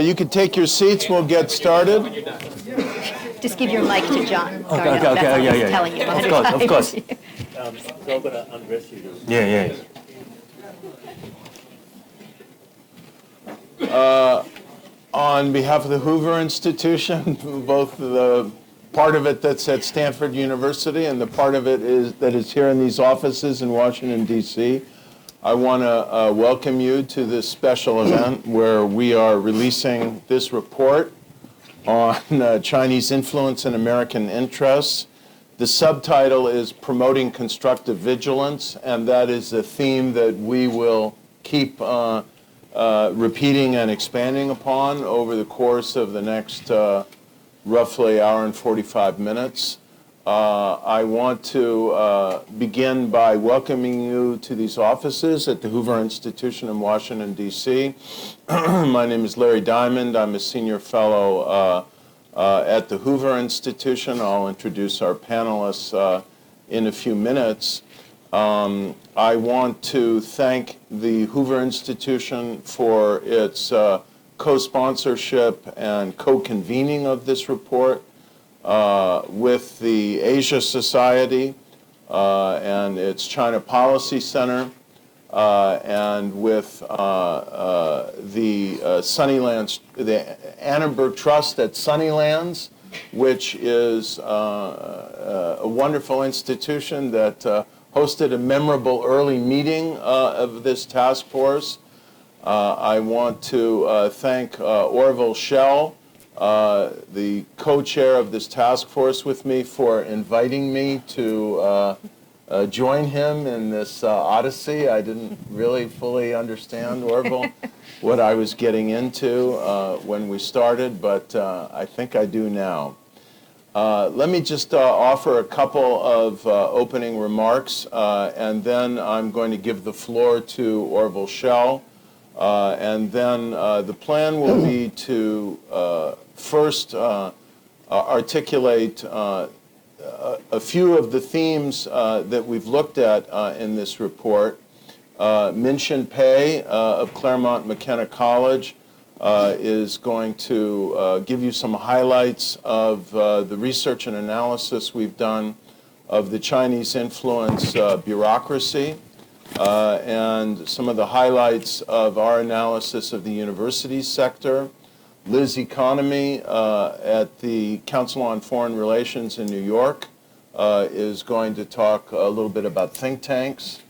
You can take your seats. We'll get started. Just give your mic to John. Okay, Garnaut. okay, That's all yeah, he's yeah. telling you. Of course. So I'm going to undress you. Yeah. On behalf of the Hoover Institution, both the part of it that's at Stanford University and the part of it that is here in these offices in Washington, D.C., I want to welcome you to this special event where we are releasing this report on Chinese influence in American interests. The subtitle is Promoting Constructive Vigilance, and that is a theme that we will keep repeating and expanding upon over the course of the next roughly hour and 45 minutes. I want to begin by welcoming you to these offices at the Hoover Institution in Washington, D.C. My name is Larry Diamond. I'm a senior fellow at the Hoover Institution. I'll introduce our panelists in a few minutes. I want to thank the Hoover Institution for its co-sponsorship and co-convening of this report with the Asia Society and its China Policy Center and with the Sunnylands, the Annenberg Trust at Sunnylands, which is a wonderful institution that hosted a memorable early meeting of this task force. I want to thank Orville Schell, the co-chair of this task force with me, for inviting me to join him in this odyssey. I didn't really fully understand, Orville, what I was getting into when we started, but I think I do now. Let me just offer a couple of opening remarks, and then I'm going to give the floor to Orville Schell. And then the plan will be to first articulate a few of the themes that we've looked at in this report. Minxin of Claremont McKenna College is going to give you some highlights of the research and analysis we've done of the Chinese influence bureaucracy. And some of the highlights of our analysis of the universities sector. Liz Economy at the Council on Foreign Relations in New York is going to talk a little bit about think tanks.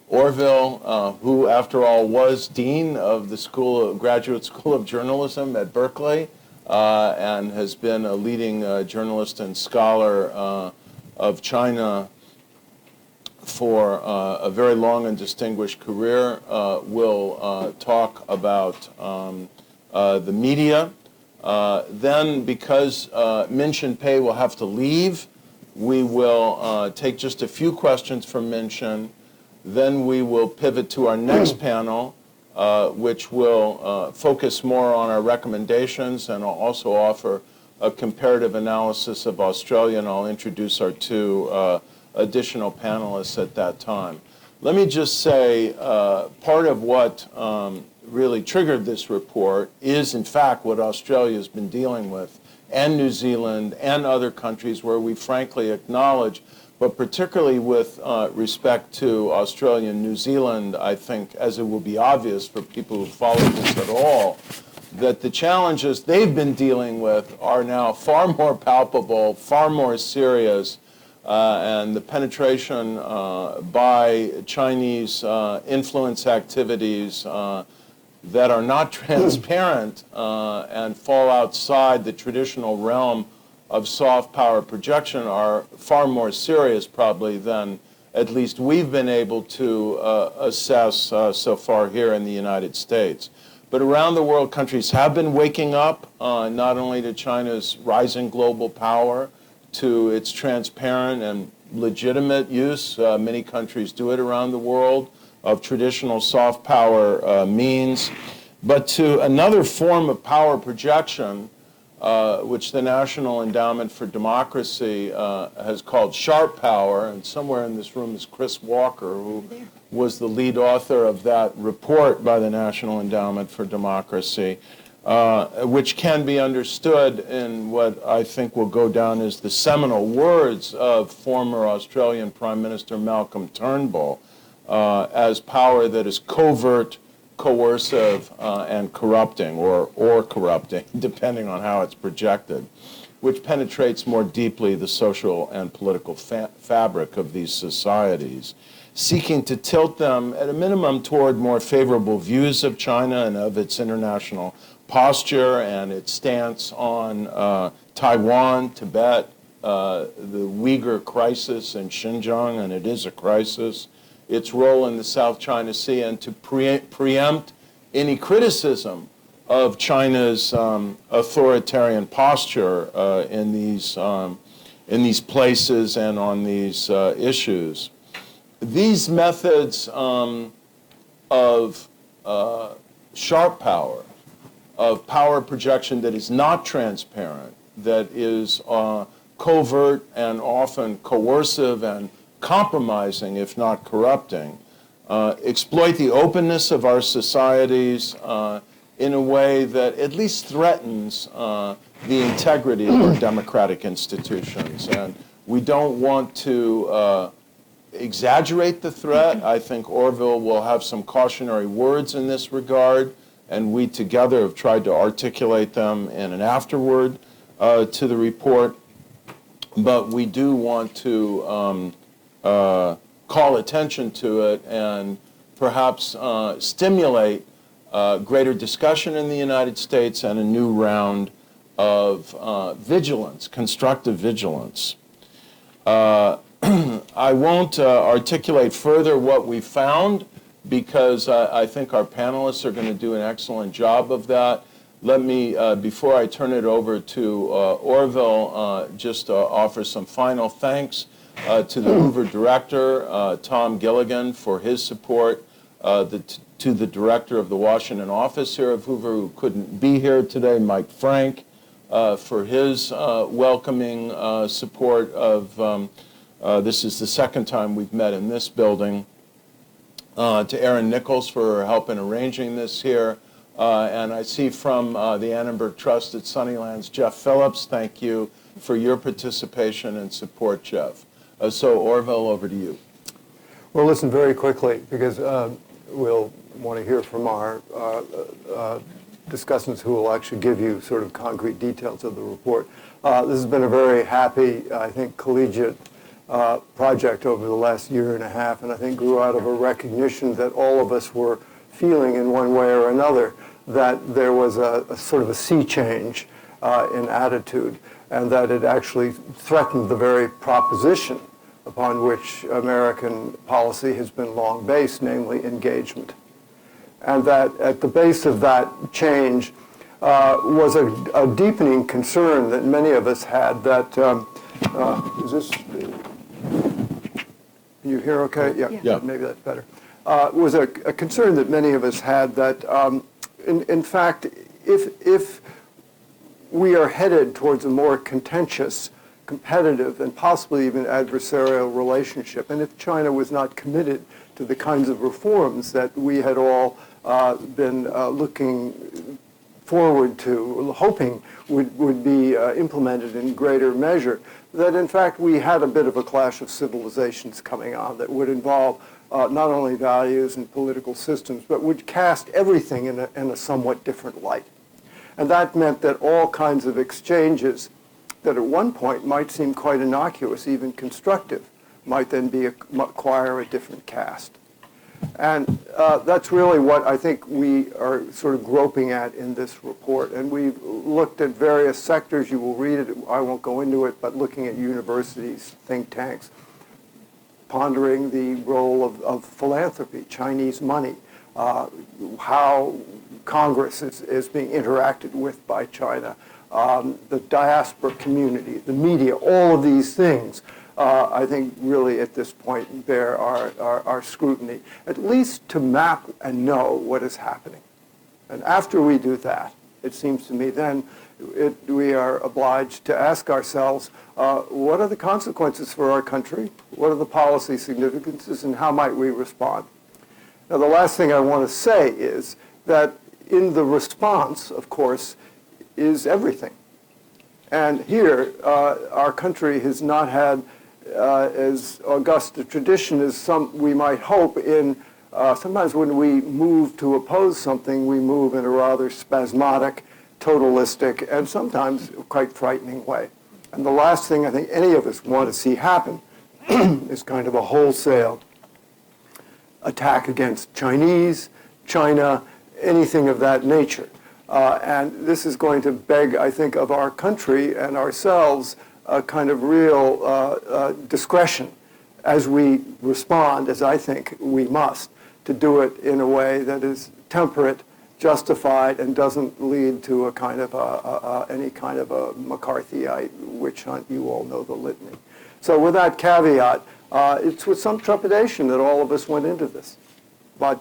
Orville, who after all was dean of the Graduate School of Journalism at Berkeley and has been a leading journalist and scholar of China for a very long and distinguished career, will talk about the media. Then, because Minxin will have to leave, we will take just a few questions from Minxin. Then we will pivot to our next panel, which will focus more on our recommendations and also offer a comparative analysis of Australia, and I'll introduce our two additional panelists at that time. Let me just say part of what really triggered this report is in fact what Australia has been dealing with, and New Zealand and other countries where we frankly acknowledge, but particularly with respect to Australia and New Zealand, I think, as it will be obvious for people who follow this at all, that the challenges they've been dealing with are now far more palpable, far more serious, and the penetration by Chinese influence activities that are not transparent and fall outside the traditional realm of soft power projection are far more serious probably than at least we've been able to assess so far here in the United States. But around the world, countries have been waking up not only to China's rising global power, to its transparent and legitimate use, many countries do it around the world, of traditional soft power means, but to another form of power projection, which the National Endowment for Democracy has called sharp power, and somewhere in this room is Chris Walker, who was the lead author of that report by the National Endowment for Democracy. which can be understood in what I think will go down as the seminal words of former Australian Prime Minister Malcolm Turnbull, as power that is covert, coercive, and corrupting, or corrupting, depending on how it's projected, which penetrates more deeply the social and political fabric of these societies, seeking to tilt them, at a minimum, toward more favorable views of China and of its international posture and its stance on Taiwan, Tibet, the Uyghur crisis in Xinjiang, and it is a crisis, its role in the South China Sea, and to preempt any criticism of China's authoritarian posture in these places and on these issues. These methods of sharp power, of power projection that is not transparent, that is covert and often coercive and compromising, if not corrupting, exploit the openness of our societies in a way that at least threatens the integrity of our democratic institutions. And we don't want to exaggerate the threat. I think Orville will have some cautionary words in this regard, and we together have tried to articulate them in an afterword to the report. But we do want to call attention to it and perhaps stimulate greater discussion in the United States and a new round of vigilance, constructive vigilance. I won't articulate further what we found because I think our panelists are going to do an excellent job of that. Let me, before I turn it over to Orville, just offer some final thanks to the Hoover director, Tom Gilligan, for his support, to the director of the Washington office here of Hoover, who couldn't be here today, Mike Frank, for his welcoming support of, this is the second time we've met in this building, to Erin Nichols for her help in arranging this here, and I see from the Annenberg Trust at Sunnylands, Jeff Phillips. Thank you for your participation and support, Jeff. So Orville, over to you. Well, listen very quickly, because we'll want to hear from our discussants who will actually give you sort of concrete details of the report. This has been a very happy, I think, collegiate project over the last year and a half, and I think grew out of a recognition that all of us were feeling in one way or another that there was a sort of a sea change in attitude, and that it actually threatened the very proposition upon which American policy has been long based, namely engagement. And that at the base of that change was a deepening concern that many of us had that, is this, can you hear okay? Yeah. Maybe that's better. Was a concern that many of us had that, in fact, if we are headed towards a more contentious, competitive, and possibly even adversarial relationship, and if China was not committed to the kinds of reforms that we had all been looking forward to, hoping would be implemented in greater measure, that in fact we had a bit of a clash of civilizations coming on that would involve not only values and political systems, but would cast everything in a somewhat different light. And that meant that all kinds of exchanges that at one point might seem quite innocuous, even constructive, might then acquire a different cast. And that's really what I think we are sort of groping at in this report. And we've looked at various sectors. You will read it. I won't go into it, but looking at universities, think tanks, pondering the role of philanthropy, Chinese money, how Congress is being interacted with by China, the diaspora community, the media, all of these things, I think really at this point bear our scrutiny, at least to map and know what is happening. And after we do that, it seems to me then we are obliged to ask ourselves, what are the consequences for our country? What are the policy significances, and how might we respond? Now, the last thing I want to say is that in the response, of course, is everything. And here, our country has not had as august a tradition as some we might hope in. Sometimes when we move to oppose something, we move in a rather spasmodic, totalistic, and sometimes quite frightening way. And the last thing I think any of us want to see happen is kind of a wholesale attack against Chinese, China, anything of that nature. And this is going to beg, I think, of our country and ourselves a kind of real discretion as we respond, as I think we must, to do it in a way that is temperate, justified, and doesn't lead to a kind of any kind of a McCarthyite witch hunt. You all know the litany. So with that caveat, it's with some trepidation that all of us went into this. But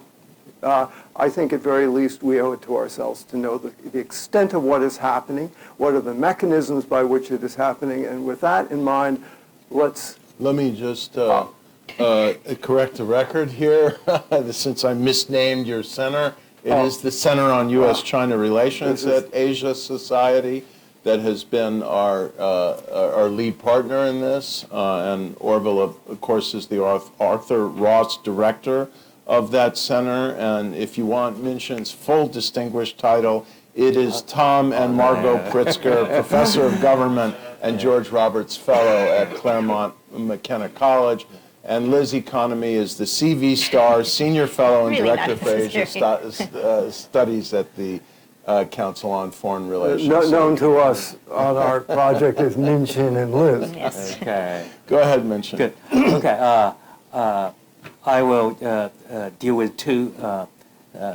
I think at very least we owe it to ourselves to know the extent of what is happening, what are the mechanisms by which it is happening, and with that in mind, let's... Let me just correct the record here, since I misnamed your center. It is the Center on U.S.-China Relations at Asia Society that has been our lead partner in this, and Orville, of course, is the Arthur Ross director of that center. And if you want Minxin's full distinguished title, it is Tom and Margot Pritzker, Professor of Government and George Roberts Fellow at Claremont McKenna College. And Liz Economy is the CV Star, Senior Fellow and Really Director for Asia Studies at the Council on Foreign Relations. Known to us on our project as Minxin and Liz. Yes. Okay. Go ahead, Minxin. Good. Okay. I will deal with two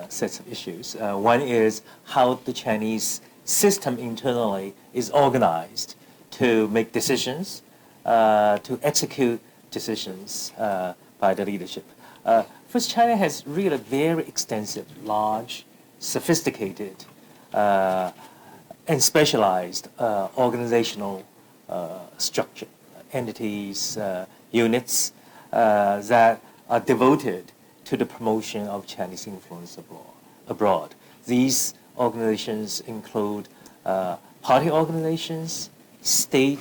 sets of issues. One is how the Chinese system internally is organized to make decisions, to execute decisions by the leadership. First, China has really a very extensive, large, sophisticated, and specialized organizational structure, entities, units that are devoted to the promotion of Chinese influence abroad. These organizations include party organizations, state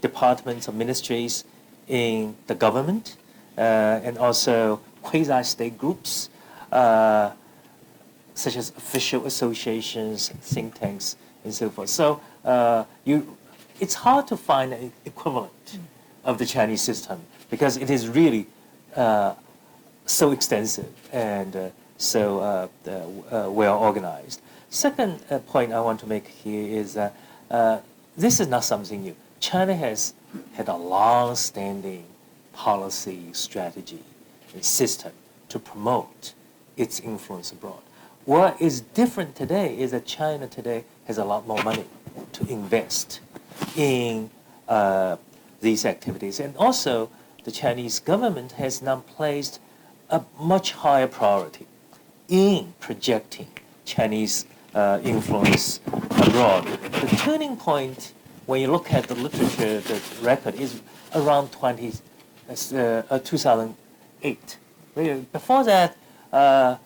departments or ministries in the government, and also quasi-state groups, such as official associations, think tanks, and so forth. So it's hard to find an equivalent of the Chinese system because it is really so extensive and so well organized. Second point I want to make here is that this is not something new. China has had a long-standing policy, strategy, and system to promote its influence abroad. What is different today is that China today has a lot more money to invest in these activities. And also, the Chinese government has now placed a much higher priority in projecting Chinese influence abroad. The turning point, when you look at the literature, the record is around 2008. Before that, there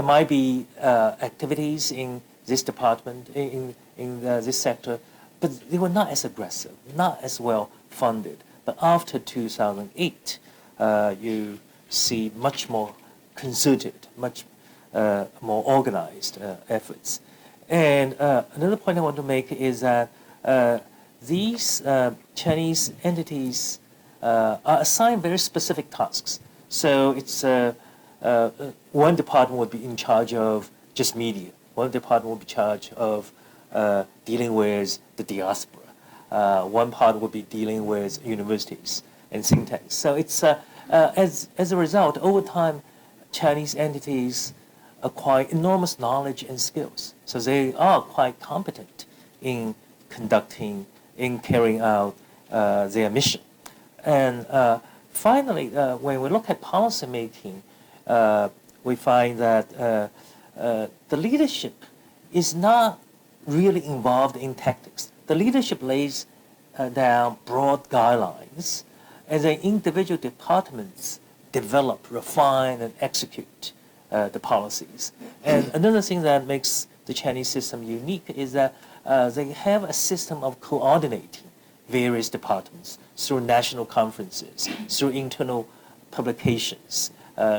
might be activities in this department, in this sector, but they were not as aggressive, not as well funded. But after 2008, you see much more concerted, much more organized efforts. And another point I want to make is that these Chinese entities are assigned very specific tasks. So it's one department would be in charge of just media. One department would be in charge of dealing with the diaspora. One part would be dealing with universities and think tanks. So it's as a result, over time, Chinese entities acquire enormous knowledge and skills. So they are quite competent in conducting, in carrying out their mission. And finally, when we look at policy making, we find that the leadership is not really involved in tactics. The leadership lays down broad guidelines, and the individual departments develop, refine, and execute the policies. And another thing that makes the Chinese system unique is that they have a system of coordinating various departments through national conferences, through internal publications.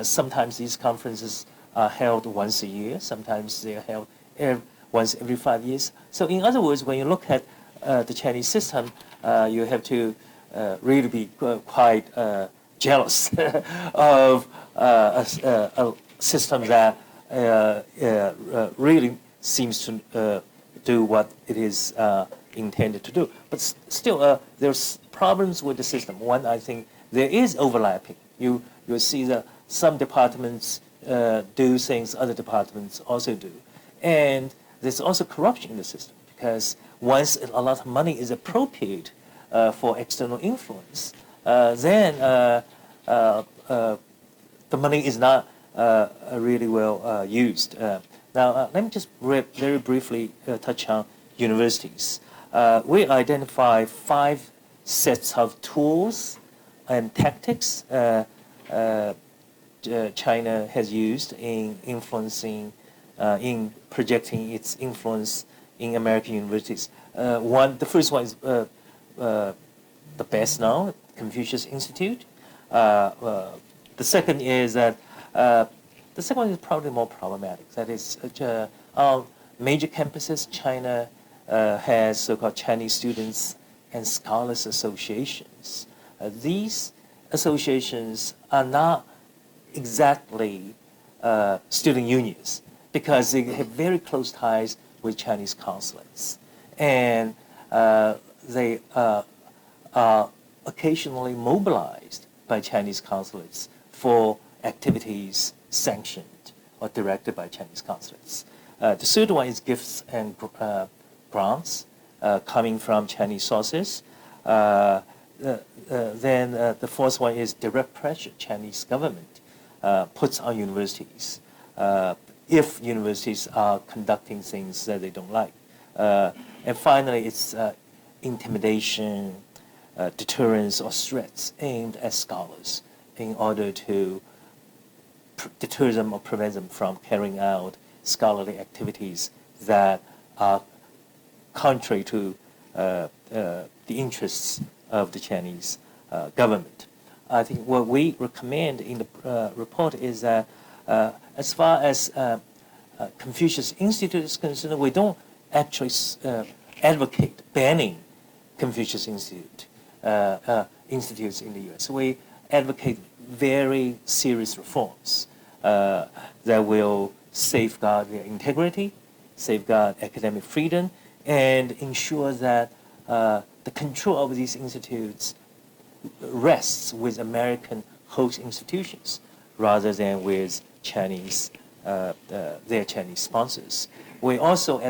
Sometimes these conferences are held once a year, sometimes they are held once every 5 years. So in other words, when you look at the Chinese system, you have to really be quite jealous of a system that really seems to do what it is intended to do. But still, there's problems with the system. One, I think there is overlapping. You see that some departments do things other departments also do. And there's also corruption in the system, because once a lot of money is appropriated for external influence, then the money is not really well used. Now, let me just very briefly touch on universities. We identify 5 sets of tools and tactics China has used in influencing, in projecting its influence in American universities. The first one is the best known, Confucius Institute. The second is that the second one is probably more problematic. That is, on major campuses, China has so-called Chinese Students and Scholars Associations. These associations are not exactly student unions, because they have very close ties with Chinese consulates. And they are occasionally mobilized by Chinese consulates for activities sanctioned or directed by Chinese consulates. The third one is gifts and grants coming from Chinese sources. Then the fourth one is direct pressure Chinese government puts on universities if universities are conducting things that they don't like. And finally, it's intimidation, deterrence, or threats aimed at scholars in order to deter them or prevent them from carrying out scholarly activities that are contrary to the interests of the Chinese government. I think what we recommend in the report is that as far as Confucius Institute is concerned, we don't actually advocate banning Confucius institutes in the U.S. We advocate very serious reforms that will safeguard their integrity, safeguard academic freedom, and ensure that the control of these institutes rests with American host institutions rather than with Chinese, their Chinese sponsors. We also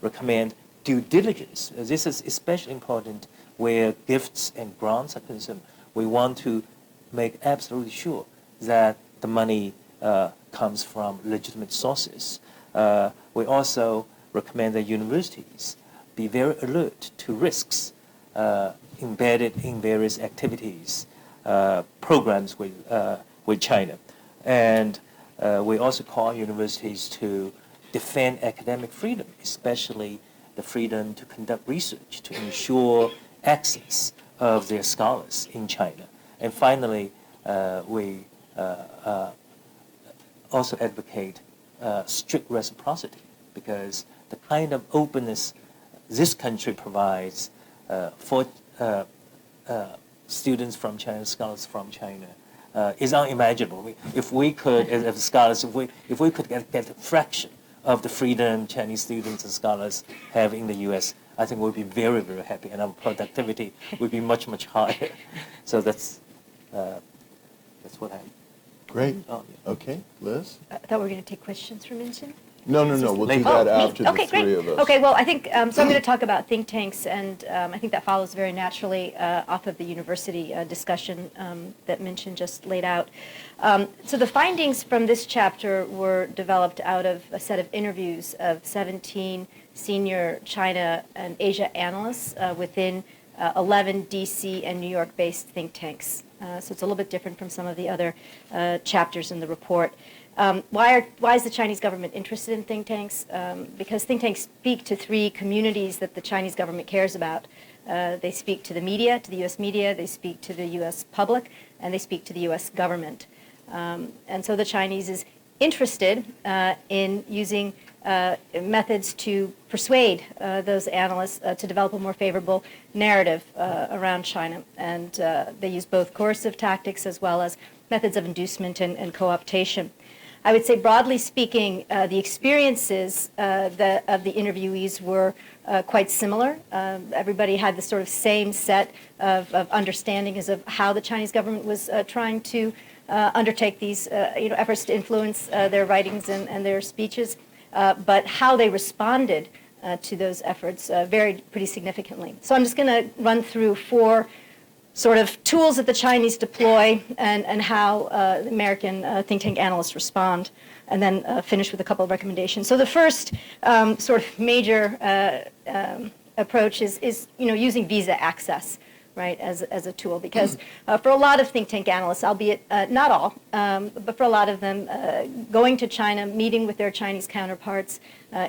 recommend due diligence. This is especially important where gifts and grants are concerned. We want to make absolutely sure that the money comes from legitimate sources. We also recommend that universities be very alert to risks embedded in various activities, programs with China. And we also call universities to defend academic freedom, especially the freedom to conduct research, to ensure access of their scholars in China. And finally, we also advocate strict reciprocity, because the kind of openness this country provides for students from China, scholars from China, is unimaginable. If we could, as scholars, if we could get a fraction of the freedom Chinese students and scholars have in the U.S., I think we'll be very, very happy, and our productivity would be much, much higher. So that's what I. Great. Oh, yeah. Okay, Liz? I thought we were going to take questions from Minxin. No, we'll do that after the Okay, three great. of us. Okay, well, I think, so I'm going to talk about think tanks, and I think that follows very naturally off of the university discussion that Minxin just laid out. So the findings from this chapter were developed out of a set of interviews of 17 senior China and Asia analysts within 11 DC and New York-based think tanks. So it's a little bit different from some of the other chapters in the report. Why is the Chinese government interested in think tanks? Because think tanks speak to three communities that the Chinese government cares about. They speak to the media, to the U.S. media, they speak to the U.S. public, and they speak to the U.S. government. And so the Chinese is interested in using methods to persuade those analysts to develop a more favorable narrative around China. And they use both coercive tactics as well as methods of inducement and co-optation. I would say, broadly speaking, the experiences of the interviewees were quite similar. Everybody had the sort of same set of understandings of how the Chinese government was trying to undertake these efforts to influence their writings and their speeches, but how they responded to those efforts varied pretty significantly. So I'm just going to run through four sort of tools that the Chinese deploy and how the American think tank analysts respond, and then finish with a couple of recommendations. So the first sort of major approach is using visa access, right, as a tool, because for a lot of think tank analysts, albeit not all, but for a lot of them, going to China, meeting with their Chinese counterparts,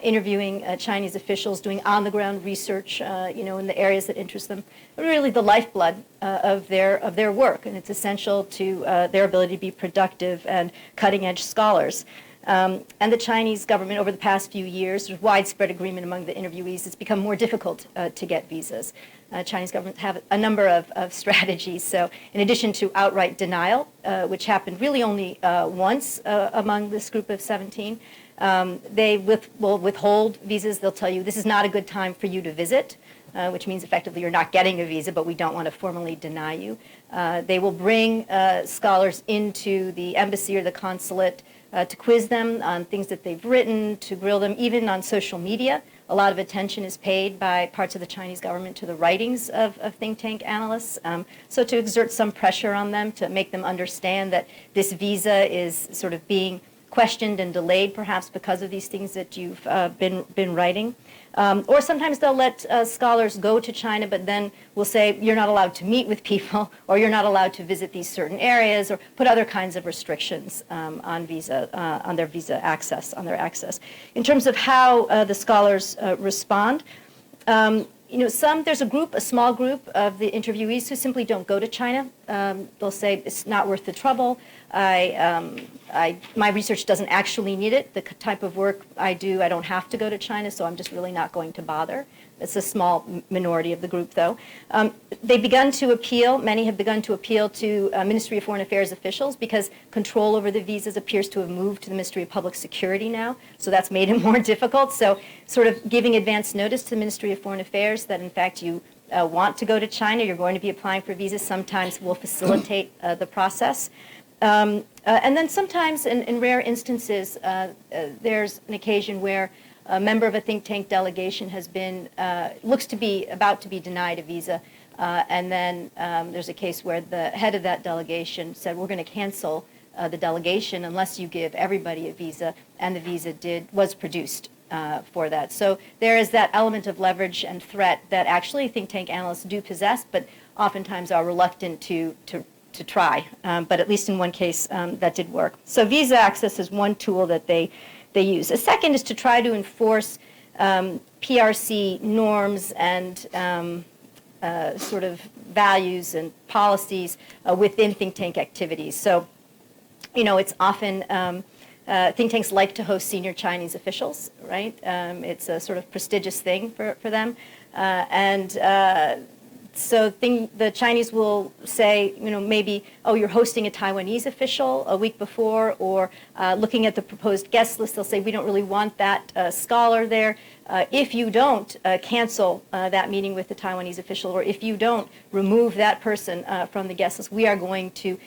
interviewing Chinese officials, doing on-the-ground research, in the areas that interest them, really the lifeblood of their work, and it's essential to their ability to be productive and cutting-edge scholars. And the Chinese government, over the past few years, there's widespread agreement among the interviewees, it's become more difficult to get visas. Chinese governments have a number of strategies. So in addition to outright denial, which happened really only once among this group of 17, they will withhold visas. They'll tell you, this is not a good time for you to visit, which means effectively you're not getting a visa, but we don't want to formally deny you. They will bring scholars into the embassy or the consulate to quiz them on things that they've written, to grill them, even on social media. A lot of attention is paid by parts of the Chinese government to the writings of think tank analysts. So to exert some pressure on them, to make them understand that this visa is sort of being questioned and delayed, perhaps because of these things that you've been writing. Or sometimes they'll let scholars go to China, but then will say, you're not allowed to meet with people, or you're not allowed to visit these certain areas, or put other kinds of restrictions on their visa access, on their access. In terms of how the scholars respond, there's a small group of the interviewees who simply don't go to China. They'll say, it's not worth the trouble. My research doesn't actually need it. The type of work I do, I don't have to go to China, so I'm just really not going to bother. It's a small minority of the group, though. They've begun to appeal, many have begun to appeal to Ministry of Foreign Affairs officials because control over the visas appears to have moved to the Ministry of Public Security now, so that's made it more difficult. So sort of giving advance notice to the Ministry of Foreign Affairs that, in fact, you want to go to China, you're going to be applying for visas, sometimes will facilitate the process. And then sometimes, in rare instances, there's an occasion where a member of a think tank delegation has been, looks to be about to be denied a visa, and then there's a case where the head of that delegation said, we're going to cancel the delegation unless you give everybody a visa, and the visa was produced for that. So there is that element of leverage and threat that actually think tank analysts do possess, but oftentimes are reluctant to try. But at least in one case, that did work. So visa access is one tool that they use. A second is to try to enforce PRC norms and sort of values and policies within think tank activities. So, it's often think tanks like to host senior Chinese officials, right? It's a sort of prestigious thing for them. So the Chinese will say, maybe, oh, you're hosting a Taiwanese official a week before, or looking at the proposed guest list, they'll say, we don't really want that scholar there. If you don't cancel that meeting with the Taiwanese official, or if you don't remove that person from the guest list, we are going to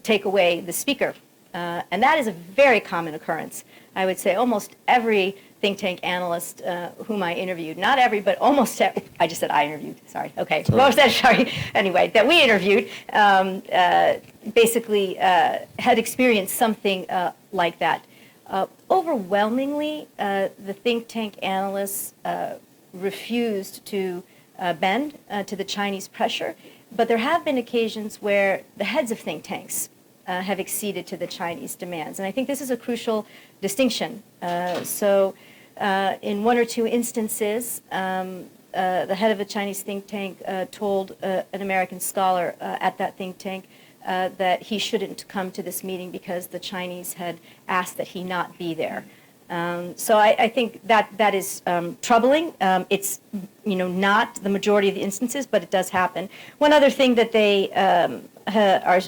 take away the speaker. And that is a very common occurrence. I would say almost every think tank analyst whom I interviewed, not every, but almost every, I just said I interviewed, sorry, okay, anyway, that we interviewed, basically had experienced something like that. Overwhelmingly, the think tank analysts refused to bend to the Chinese pressure, but there have been occasions where the heads of think tanks have acceded to the Chinese demands. And I think this is a crucial distinction. In one or two instances, the head of a Chinese think tank told an American scholar at that think tank that he shouldn't come to this meeting because the Chinese had asked that he not be there. So I think that is troubling. It's not the majority of the instances, but it does happen. One other thing that they are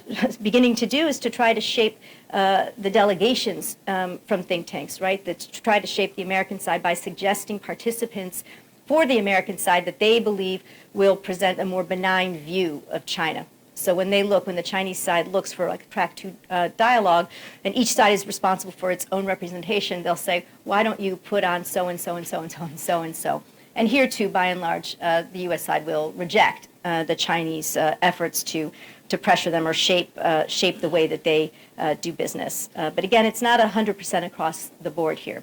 beginning to do is to try to shape the delegations from think tanks, right? That's to try to shape the American side by suggesting participants for the American side that they believe will present a more benign view of China. So when the Chinese side looks for like a track 2 dialogue, and each side is responsible for its own representation, they'll say, why don't you put on so-and-so and so-and-so and so-and-so? And here too, by and large, the U.S. side will reject the Chinese efforts to pressure them or shape the way that they do business. But again, it's not 100% across the board here.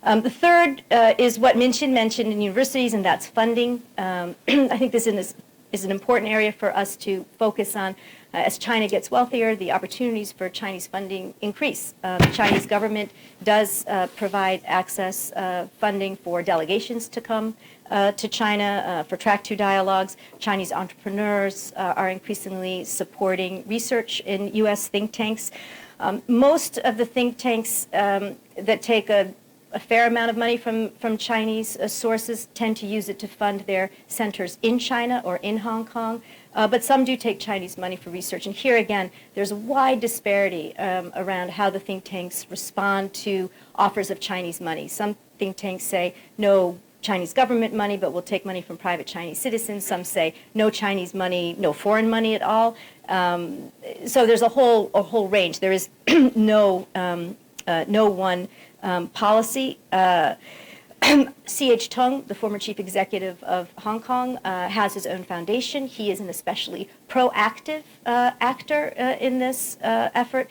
The third is what Minxin mentioned in universities, and that's funding. I think this is an important area for us to focus on. As China gets wealthier, the opportunities for Chinese funding increase. The Chinese government does provide access funding for delegations to come to China, for track 2 dialogues. Chinese entrepreneurs are increasingly supporting research in U.S. think tanks. Most of the think tanks that take a fair amount of money from Chinese sources tend to use it to fund their centers in China or in Hong Kong, but some do take Chinese money for research. And here again, there's a wide disparity around how the think tanks respond to offers of Chinese money. Some think tanks say no Chinese government money, but we'll take money from private Chinese citizens. Some say no Chinese money, no foreign money at all. So there's a whole range. There is no one policy. C.H. Tung, the former chief executive of Hong Kong, has his own foundation. He is an especially proactive actor in this effort.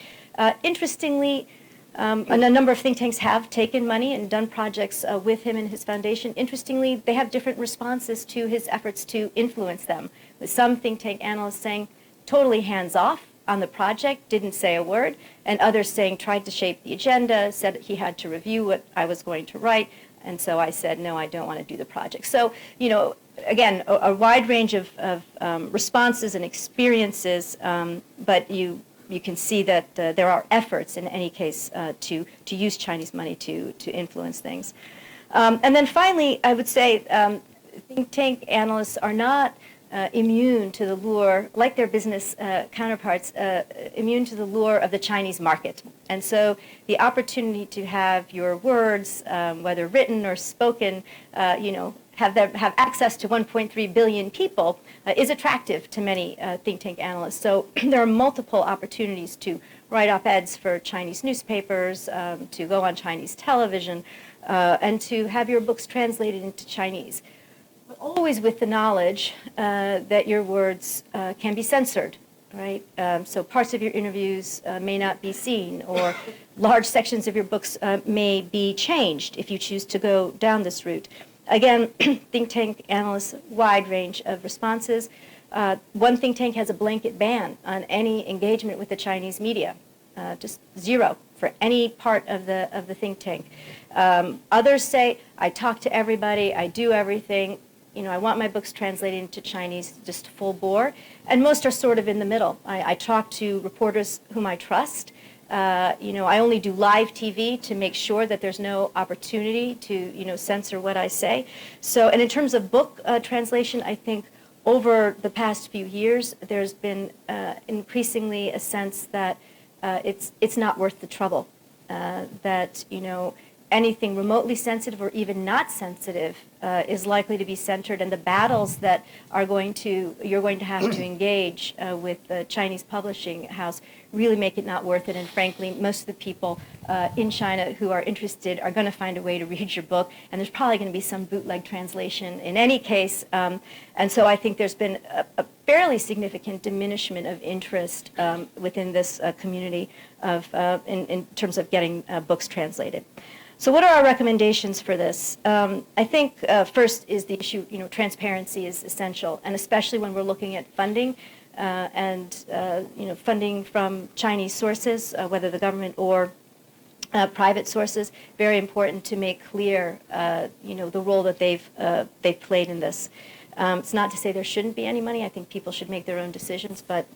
Interestingly, a number of think tanks have taken money and done projects with him and his foundation. Interestingly, they have different responses to his efforts to influence them, with some think tank analysts saying totally hands-off on the project, didn't say a word, and others saying tried to shape the agenda, said that he had to review what I was going to write, and so I said, no, I don't want to do the project. So, again, a wide range of responses and experiences, but you can see that there are efforts in any case to use Chinese money to influence things. And then finally, I would say think tank analysts are not immune to the lure, like their business counterparts, immune to the lure of the Chinese market. And so the opportunity to have your words, whether written or spoken, have access to 1.3 billion people is attractive to many think tank analysts. So there are multiple opportunities to write op-eds for Chinese newspapers, to go on Chinese television, and to have your books translated into Chinese. But always with the knowledge that your words can be censored, right? So parts of your interviews may not be seen, or large sections of your books may be changed if you choose to go down this route. Again, think tank analysts, wide range of responses. One think tank has a blanket ban on any engagement with the Chinese media, just zero for any part of the think tank. Others say, I talk to everybody, I do everything. I want my books translated into Chinese, just full bore. And most are sort of in the middle. I talk to reporters whom I trust. I only do live TV to make sure that there's no opportunity to, censor what I say. So, and in terms of book translation, I think over the past few years, there's been increasingly a sense that it's not worth the trouble. That, anything remotely sensitive or even not sensitive is likely to be censored, and the battles that you're going to have to engage with the Chinese publishing house really make it not worth it. And frankly, most of the people in China who are interested are going to find a way to read your book, and there's probably going to be some bootleg translation in any case. And so I think there's been a fairly significant diminishment of interest within this community in terms of getting books translated. So what are our recommendations for this? I think first is the issue, transparency is essential, and especially when we're looking at funding. funding from Chinese sources, whether the government or private sources, very important to make clear, the role that they've played in this. It's not to say there shouldn't be any money. I think people should make their own decisions, but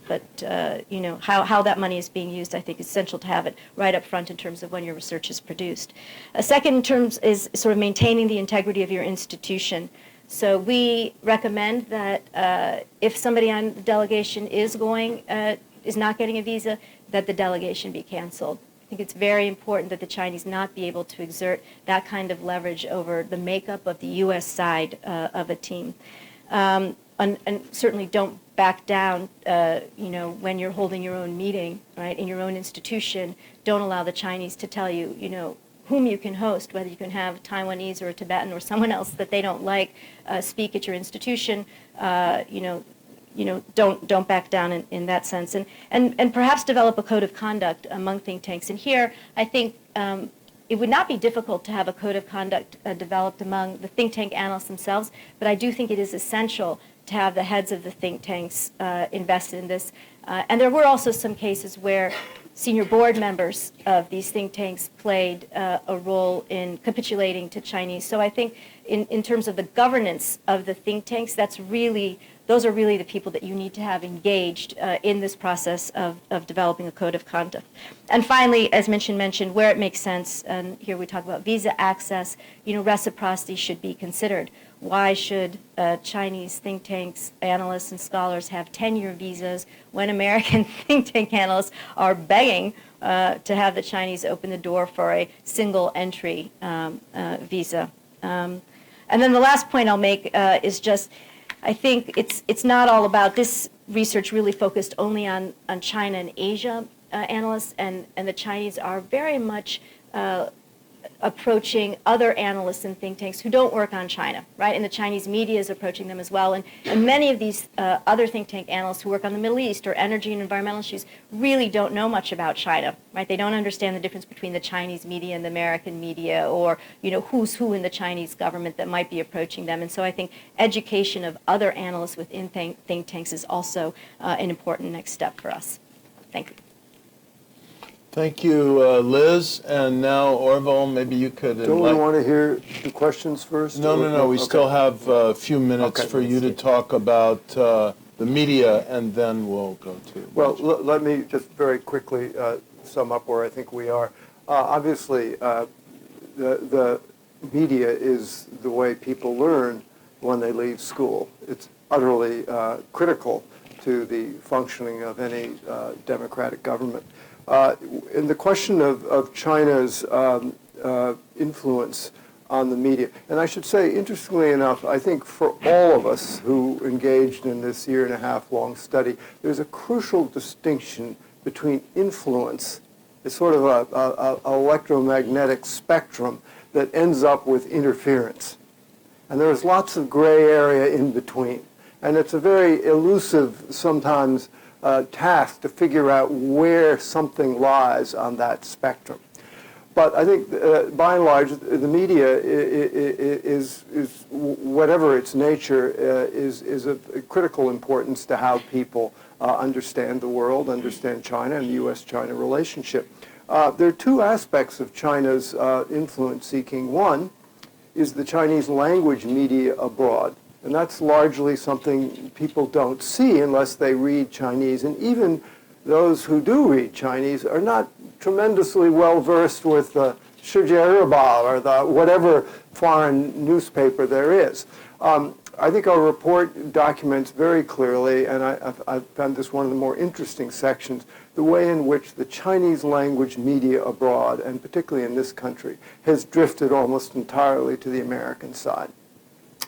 how that money is being used, I think, is essential to have it right up front in terms of when your research is produced. A second in terms is sort of maintaining the integrity of your institution. So we recommend that if somebody on the delegation is not getting a visa, that the delegation be canceled. I think it's very important that the Chinese not be able to exert that kind of leverage over the makeup of the U.S. side of a team. And certainly don't back down, when you're holding your own meeting, right, in your own institution. Don't allow the Chinese to tell you, whom you can host, whether you can have Taiwanese or a Tibetan or someone else that they don't like speak at your institution. Don't back down in that sense, and perhaps develop a code of conduct among think tanks. And here, I think it would not be difficult to have a code of conduct developed among the think tank analysts themselves, but I do think it is essential to have the heads of the think tanks invested in this. And there were also some cases where senior board members of these think tanks played a role in capitulating to Chinese. So I think in terms of the governance of the think tanks, those are really the people that you need to have engaged in this process of developing a code of conduct. And finally, as mentioned, where it makes sense, and here we talk about visa access, reciprocity should be considered. Why should Chinese think tanks, analysts, and scholars have 10-year visas when American think tank analysts are begging to have the Chinese open the door for a single entry visa? And then the last point I'll make is just, I think it's not all about, this research really focused only on China and Asia analysts, and the Chinese are very much approaching other analysts and think tanks who don't work on China, right? And the Chinese media is approaching them as well. And many of these other think tank analysts who work on the Middle East or energy and environmental issues really don't know much about China, right? They don't understand the difference between the Chinese media and the American media, or, who's who in the Chinese government that might be approaching them. And so I think education of other analysts within think tanks is also an important next step for us. Thank you. Thank you, Liz. And now, Orville, maybe you could Don't we want to hear the questions first? No. We still have a few minutes for you to talk about the media, and then we'll go to... Well, let me just very quickly sum up where I think we are. Obviously, the media is the way people learn when they leave school. It's utterly critical to the functioning of any democratic government. In the question of China's influence on the media, and I should say, interestingly enough, I think for all of us who engaged in this year-and-a-half-long study, there's a crucial distinction between influence. It's sort of an electromagnetic spectrum that ends up with interference. And there's lots of gray area in between. And it's a very elusive, sometimes, task to figure out where something lies on that spectrum. But I think, by and large, the media is whatever its nature, is of critical importance to how people understand the world, understand China and the U.S.-China relationship. There are two aspects of China's influence-seeking. One is the Chinese language media abroad. And that's largely something people don't see unless they read Chinese. And even those who do read Chinese are not tremendously well-versed with the Shijie or the whatever foreign newspaper there is. I think our report documents very clearly, and I've found this one of the more interesting sections, the way in which the Chinese language media abroad, and particularly in this country, has drifted almost entirely to the American side.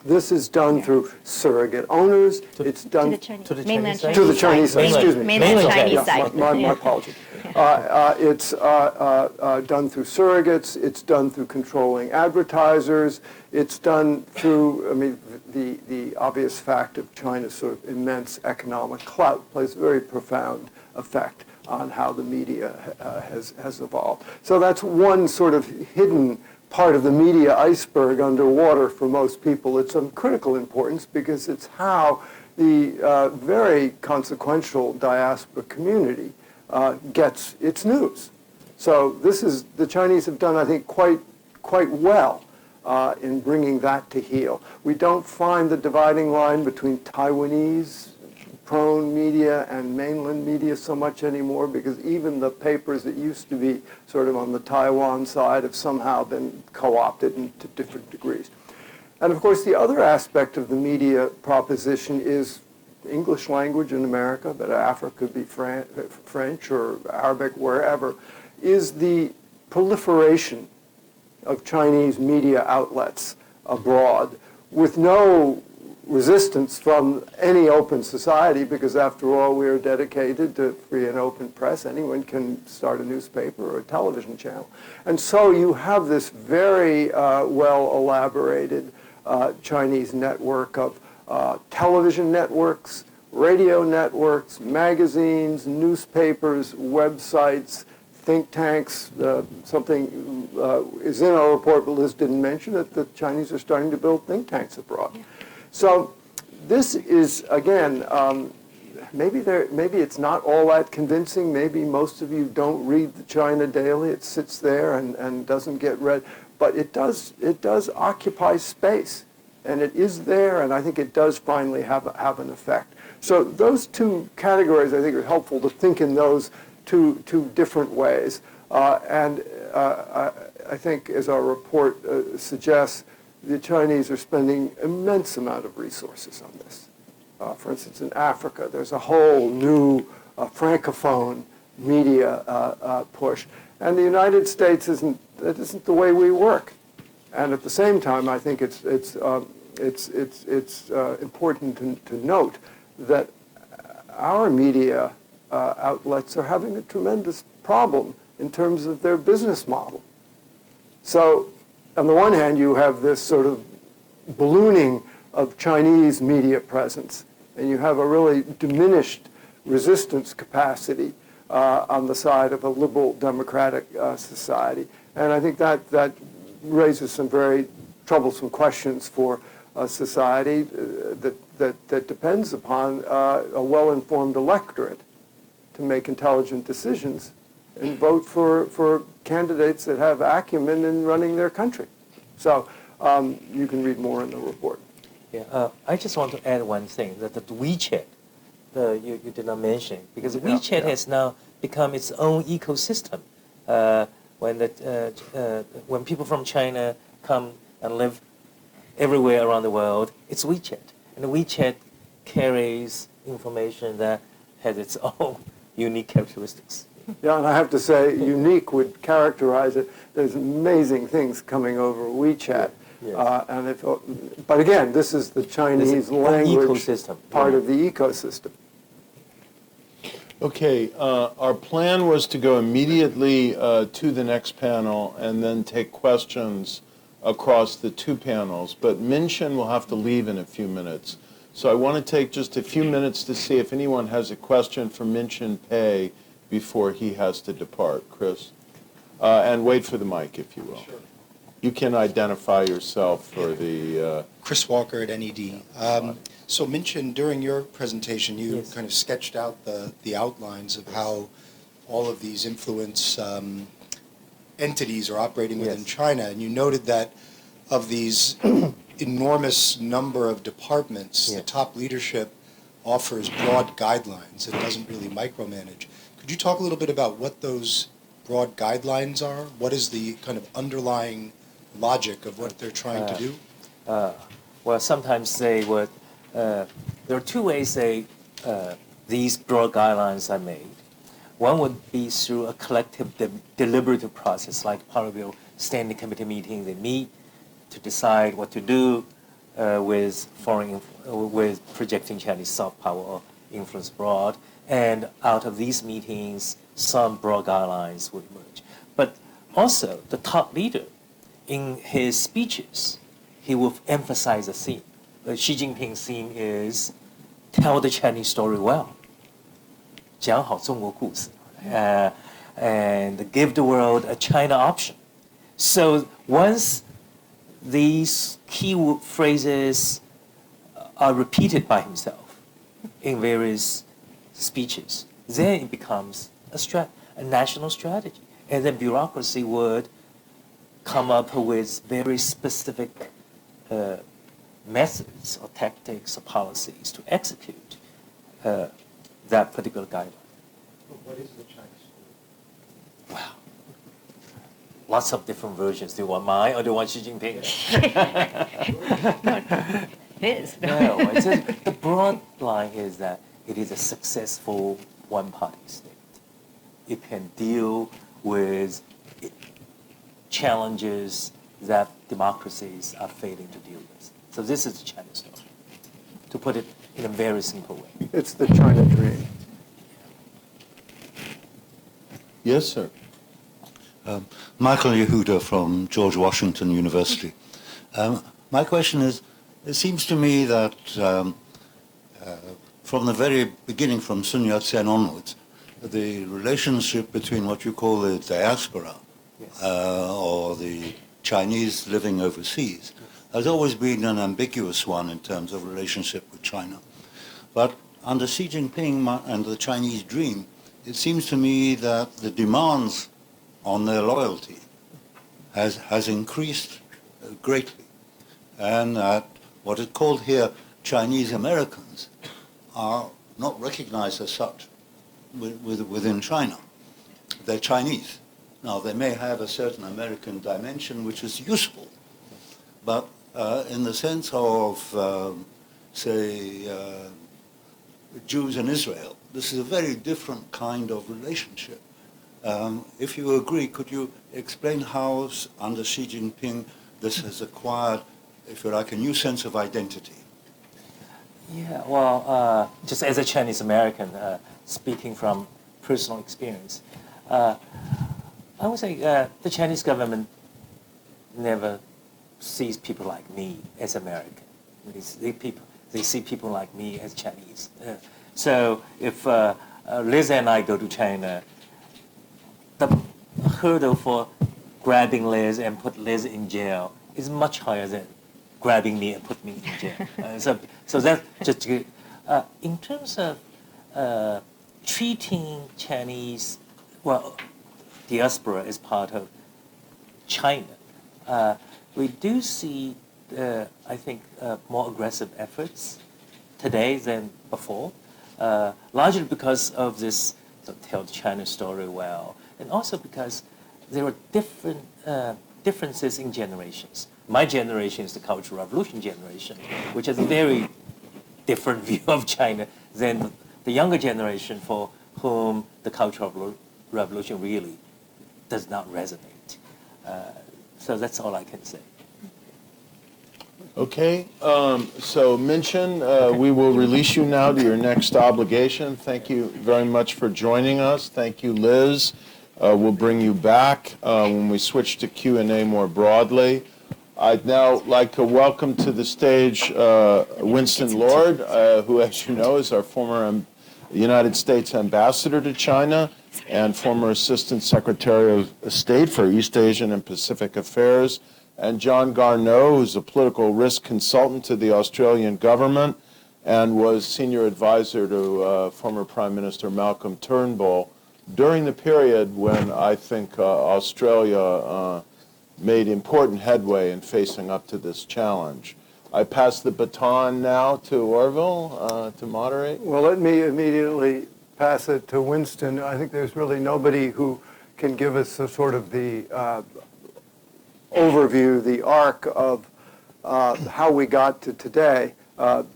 This is done through surrogate owners. It's done to the Chinese side. To the Chinese side. Excuse me. Mainland Chinese side. My apologies. It's done through surrogates. It's done through controlling advertisers. It's done through, the obvious fact of China's sort of immense economic clout plays a very profound effect on how the media has evolved. So that's one sort of hidden part of the media iceberg underwater for most people. It's of critical importance because it's how the the very consequential diaspora community gets its news. So the Chinese have done, I think, quite well in bringing that to heel. We don't find the dividing line between Taiwanese prone media and mainland media so much anymore, because even the papers that used to be sort of on the Taiwan side have somehow been co-opted to different degrees. And of course, the other aspect of the media proposition is English language in America, but Africa could be French or Arabic, wherever, is the proliferation of Chinese media outlets abroad with no resistance from any open society, because after all, we are dedicated to free and open press. Anyone can start a newspaper or a television channel. And so you have this very well elaborated Chinese network of television networks, radio networks, magazines, newspapers, websites, think tanks. Something is in our report, but Liz didn't mention it, the Chinese are starting to build think tanks abroad. Yeah. So this is, again, maybe it's not all that convincing. Maybe most of you don't read the China Daily. It sits there and doesn't get read. But it does occupy space, and it is there, and I think it does finally have an effect. So those two categories, I think, are helpful to think in those two different ways. And I think, as our report suggests, the Chinese are spending immense amount of resources on this. For instance, in Africa, there's a whole new francophone media push, and the United States isn't the way we work. And at the same time, I think it's important to note that our media outlets are having a tremendous problem in terms of their business model. So, on the one hand, you have this sort of ballooning of Chinese media presence, and you have a really diminished resistance capacity on the side of a liberal democratic society. And I think that raises some very troublesome questions for a society that depends upon a well-informed electorate to make intelligent decisions and vote for candidates that have acumen in running their country. So you can read more in the report. Yeah, I just want to add one thing, that the WeChat, you did not mention, because WeChat has now become its own ecosystem. When people from China come and live everywhere around the world, it's WeChat. And WeChat carries information that has its own unique characteristics. Yeah, and I have to say, unique would characterize it. There's amazing things coming over WeChat. Yes. But again, this is the Chinese language ecosystem, part of the ecosystem. Okay, our plan was to go immediately to the next panel and then take questions across the two panels, but Minxin will have to leave in a few minutes. So I want to take just a few minutes to see if anyone has a question for Minxin Pei before he has to depart. Chris? And wait for the mic, if you will. Sure. You can identify yourself for the... Chris Walker at NED. So Minxin, during your presentation, you kind of sketched out the outlines of how all of these influence entities are operating within China, and you noted that of these enormous number of departments, the top leadership offers broad guidelines. It doesn't really micromanage. Could you talk a little bit about what those broad guidelines are? What is the kind of underlying logic of what they're trying to do? Well, sometimes they would. There are two ways these broad guidelines are made. One would be through a collective deliberative process, like part of your standing committee meeting. They meet to decide what to do with projecting Chinese soft power or influence abroad. And out of these meetings, some broad guidelines would emerge. But also, the top leader, in his speeches, he will emphasize a theme. Xi Jinping's theme is tell the Chinese story well. 讲好中国故事, and give the world a China option. So once these key phrases are repeated by himself, in various speeches. Then it becomes a national strategy. And then bureaucracy would come up with very specific methods or tactics or policies to execute that particular guideline. What is the Chinese? Wow. Lots of different versions. Do you want mine or do you want Xi Jinping? His. No, the broad line is that it is a successful one-party state. It can deal with challenges that democracies are failing to deal with. So this is the China story, to put it in a very simple way. It's the China dream. Yes, sir. Michael Yehuda from George Washington University. My question is, it seems to me that from the very beginning, from Sun Yat-sen onwards, the relationship between what you call the diaspora or the Chinese living overseas has always been an ambiguous one in terms of relationship with China. But under Xi Jinping and the Chinese dream, it seems to me that the demands on their loyalty has increased greatly, and that what is called here Chinese Americans are not recognized as such within China. They're Chinese. Now, they may have a certain American dimension which is useful, but in the sense of, say, Jews in Israel, this is a very different kind of relationship. If you agree, could you explain how, under Xi Jinping, this has acquired, if you like, a new sense of identity? Yeah, well, just as a Chinese American, speaking from personal experience, I would say the Chinese government never sees people like me as American. They see people like me as Chinese. So if Liz and I go to China, the hurdle for grabbing Liz and put Liz in jail is much higher than grabbing me and put me in jail. So that's just in terms of treating Chinese, diaspora as part of China. We do see, I think, more aggressive efforts today than before, largely because of this tell the China story well, and also because there are differences in generations. My generation is the Cultural Revolution generation, which has a very different view of China than the younger generation for whom the Cultural Revolution really does not resonate. So that's all I can say. Okay, so Minxin, we will release you now to your next obligation. Thank you very much for joining us. Thank you, Liz. We'll bring you back when we switch to Q&A more broadly. I'd now like to welcome to the stage Winston Lord, who, as you know, is our former United States ambassador to China and former Assistant Secretary of State for East Asian and Pacific Affairs, and John Garnaut, who's a political risk consultant to the Australian government and was senior advisor to former Prime Minister Malcolm Turnbull during the period when I think Australia made important headway in facing up to this challenge. I pass the baton now to Orville to moderate. Well, let me immediately pass it to Winston. I think there's really nobody who can give us a sort of the overview, the arc of how we got to today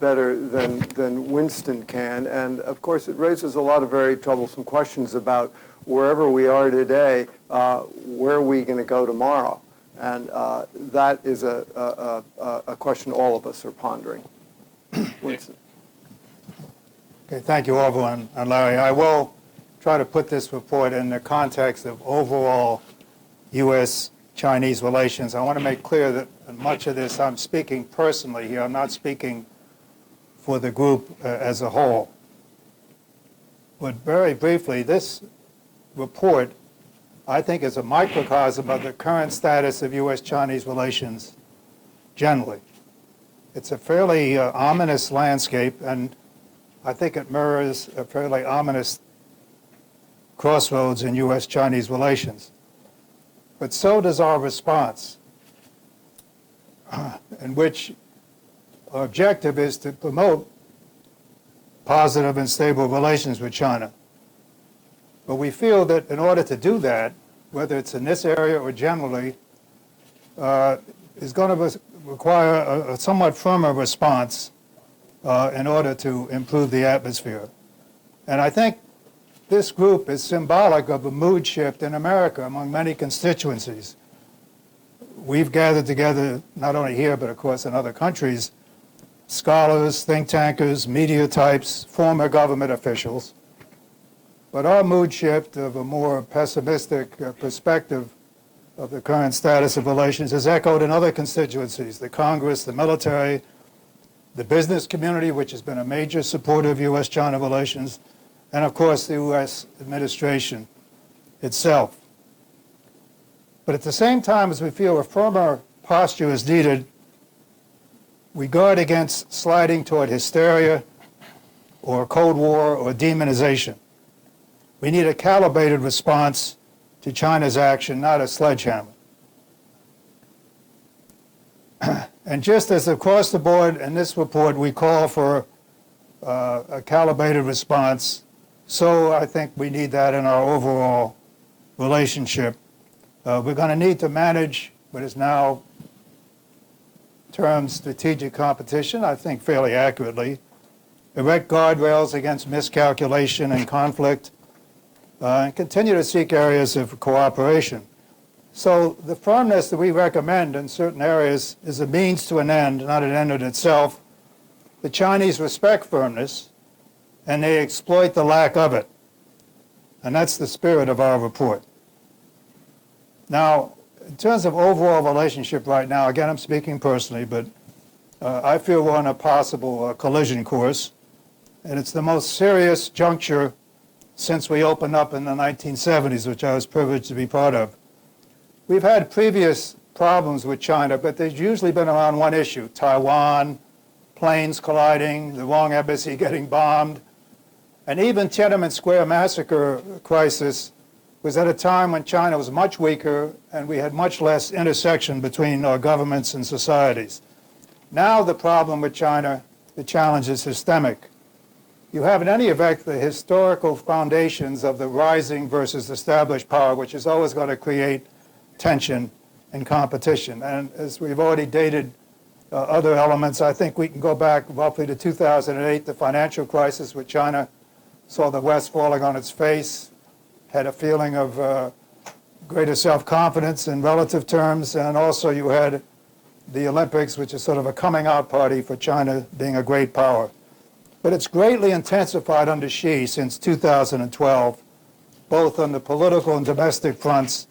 better than Winston can. And of course, it raises a lot of very troublesome questions about wherever we are today, where are we going to go tomorrow? And that is a question all of us are pondering. Winston. Okay, thank you, Orville and Larry. I will try to put this report in the context of overall U.S.-Chinese relations. I want to make clear that in much of this I'm speaking personally here. I'm not speaking for the group as a whole. But very briefly, this report, I think, is a microcosm of the current status of U.S.-Chinese relations generally. It's a fairly ominous landscape, and I think it mirrors a fairly ominous crossroads in U.S.-Chinese relations. But so does our response, in which our objective is to promote positive and stable relations with China. But we feel that in order to do that, whether it's in this area or generally, is going to require a somewhat firmer response in order to improve the atmosphere. And I think this group is symbolic of a mood shift in America among many constituencies. We've gathered together, not only here, but of course in other countries, scholars, think tankers, media types, former government officials. But our mood shift of a more pessimistic perspective of the current status of relations is echoed in other constituencies, the Congress, the military, the business community, which has been a major supporter of U.S.-China relations, and of course the U.S. administration itself. But at the same time as we feel a firmer posture is needed, we guard against sliding toward hysteria or Cold War or demonization. We need a calibrated response to China's action, not a sledgehammer. And just as across the board in this report we call for a calibrated response, so I think we need that in our overall relationship. We're going to need to manage what is now termed strategic competition, I think fairly accurately, erect guardrails against miscalculation and conflict, and continue to seek areas of cooperation. So the firmness that we recommend in certain areas is a means to an end, not an end in itself. The Chinese respect firmness, and they exploit the lack of it. And that's the spirit of our report. Now, in terms of overall relationship right now, again, I'm speaking personally, but I feel we're on a possible collision course, and it's the most serious juncture since we opened up in the 1970s, which I was privileged to be part of. We've had previous problems with China, but there's usually been around one issue: Taiwan, planes colliding, the wrong embassy getting bombed. And even Tiananmen Square massacre crisis was at a time when China was much weaker and we had much less intersection between our governments and societies. Now the problem with China, the challenge is systemic. You have in any event the historical foundations of the rising versus established power, which is always going to create tension and competition. And as we've already dated other elements, I think we can go back roughly to 2008, the financial crisis with China saw the West falling on its face, had a feeling of greater self-confidence in relative terms, and also you had the Olympics, which is sort of a coming out party for China being a great power. But it's greatly intensified under Xi since 2012, both on the political and domestic fronts.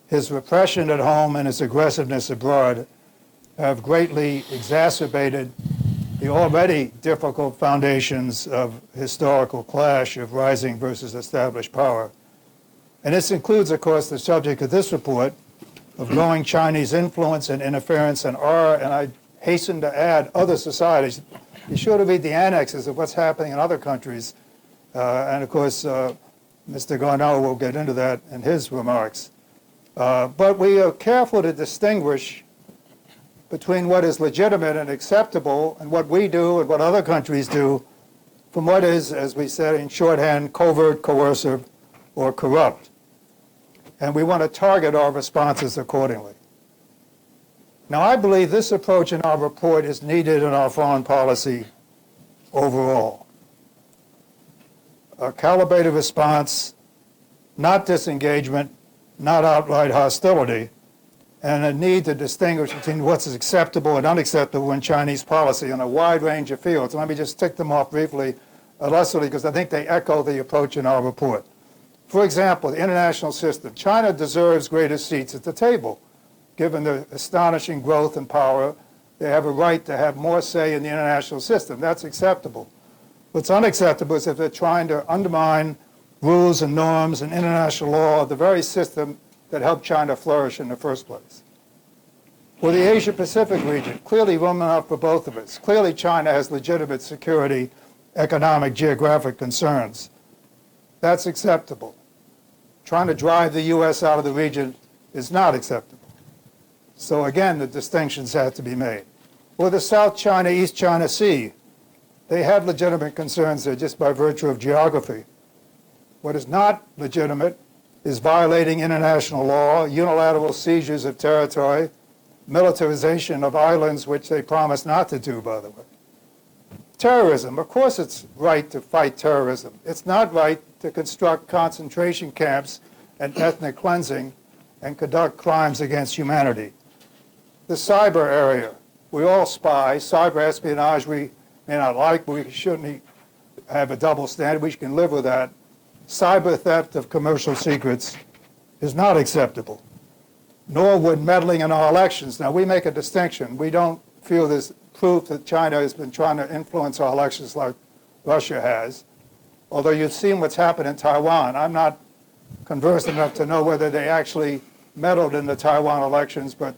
His repression at home and his aggressiveness abroad have greatly exacerbated the already difficult foundations of historical clash of rising versus established power. And this includes, of course, the subject of this report of growing Chinese influence and interference in our, and I hasten to add, other societies. Be sure to read the annexes of what's happening in other countries. And of course, Mr. Garnaut will get into that in his remarks. But we are careful to distinguish between what is legitimate and acceptable and what we do and what other countries do from what is, as we said in shorthand, covert, coercive, or corrupt. And we want to target our responses accordingly. Now, I believe this approach in our report is needed in our foreign policy overall. A calibrated response, not disengagement, not outright hostility, and a need to distinguish between what's acceptable and unacceptable in Chinese policy in a wide range of fields. Let me just tick them off briefly, illustratively, because I think they echo the approach in our report. For example, the international system. China deserves greater seats at the table. Given the astonishing growth and power, they have a right to have more say in the international system. That's acceptable. What's unacceptable is if they're trying to undermine rules and norms and international law, the very system that helped China flourish in the first place. For the Asia-Pacific region, clearly room enough for both of us. Clearly China has legitimate security economic, geographic concerns. That's acceptable. Trying to drive the U.S. out of the region is not acceptable. So again, the distinctions have to be made. Or the South China, East China Sea. They have legitimate concerns there just by virtue of geography. What is not legitimate is violating international law, unilateral seizures of territory, militarization of islands, which they promised not to do, by the way. Terrorism, of course it's right to fight terrorism. It's not right to construct concentration camps and ethnic cleansing and conduct crimes against humanity. The cyber area, we all spy, cyber espionage we may not like, but we shouldn't have a double standard, we can live with that. Cyber theft of commercial secrets is not acceptable, nor would meddling in our elections. Now, we make a distinction. We don't feel there's proof that China has been trying to influence our elections like Russia has, although you've seen what's happened in Taiwan. I'm not conversant enough to know whether they actually meddled in the Taiwan elections, but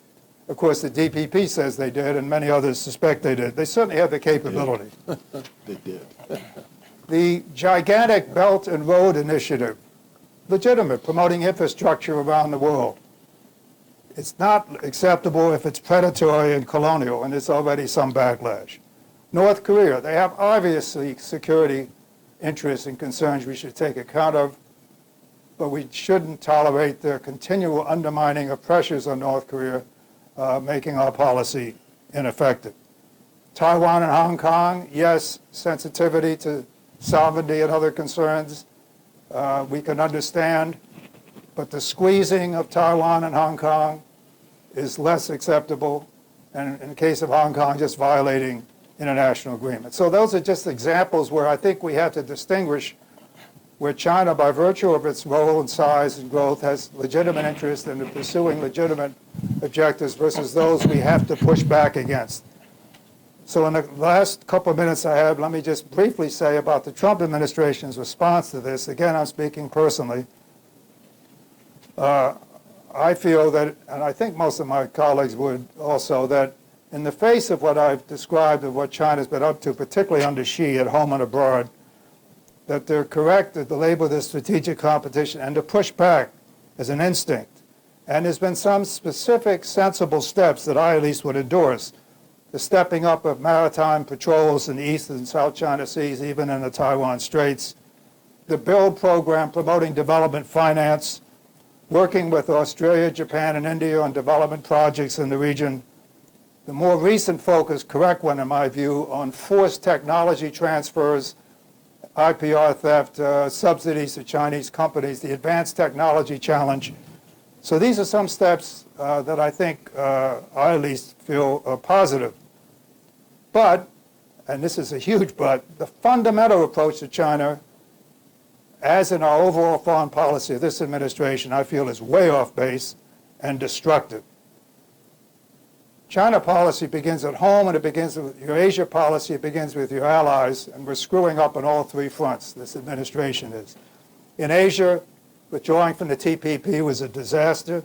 of course the DPP says they did, and many others suspect they did. They certainly have the capability. They did. The gigantic Belt and Road Initiative, legitimate, promoting infrastructure around the world. It's not acceptable if it's predatory and colonial, and there's already some backlash. North Korea, they have obviously security interests and concerns we should take account of, but we shouldn't tolerate their continual undermining of pressures on North Korea, making our policy ineffective. Taiwan and Hong Kong, yes, sensitivity to sovereignty and other concerns, we can understand, but the squeezing of Taiwan and Hong Kong is less acceptable, and in the case of Hong Kong, just violating international agreements. So those are just examples where I think we have to distinguish where China, by virtue of its role and size and growth, has legitimate interest in pursuing legitimate objectives versus those we have to push back against. So in the last couple of minutes I have, let me just briefly say about the Trump administration's response to this. Again, I'm speaking personally. I feel that, and I think most of my colleagues would also, that in the face of what I've described of what China's been up to, particularly under Xi at home and abroad, that they're correct to label this strategic competition and to push back as an instinct. And there's been some specific sensible steps that I at least would endorse. The stepping up of maritime patrols in the East and South China Seas, even in the Taiwan Straits. The BUILD program promoting development finance, working with Australia, Japan, and India on development projects in the region. The more recent focus, correct one in my view, on forced technology transfers, IPR theft, subsidies to Chinese companies, the advanced technology challenge. So these are some steps that I think I at least feel positive. But, and this is a huge but, the fundamental approach to China, as in our overall foreign policy of this administration, I feel is way off base and destructive. China policy begins at home, and it begins with your Asia policy, it begins with your allies, and we're screwing up on all three fronts, this administration is. In Asia, withdrawing from the TPP was a disaster.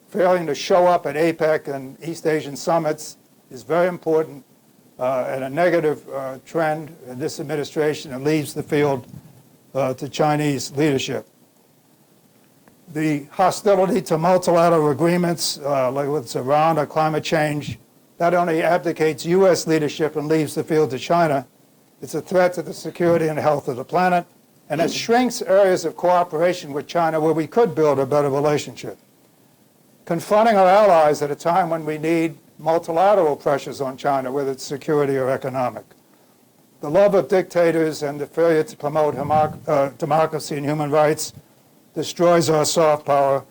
Failing to show up at APEC and East Asian summits is very important, and a negative trend in this administration and leaves the field to Chinese leadership. The hostility to multilateral agreements, like with Iran or climate change, not only abdicates U.S. leadership and leaves the field to China, it's a threat to the security and health of the planet, and it shrinks areas of cooperation with China where we could build a better relationship. Confronting our allies at a time when we need multilateral pressures on China, whether it's security or economic. The love of dictators and the failure to promote democracy and human rights destroys our soft power,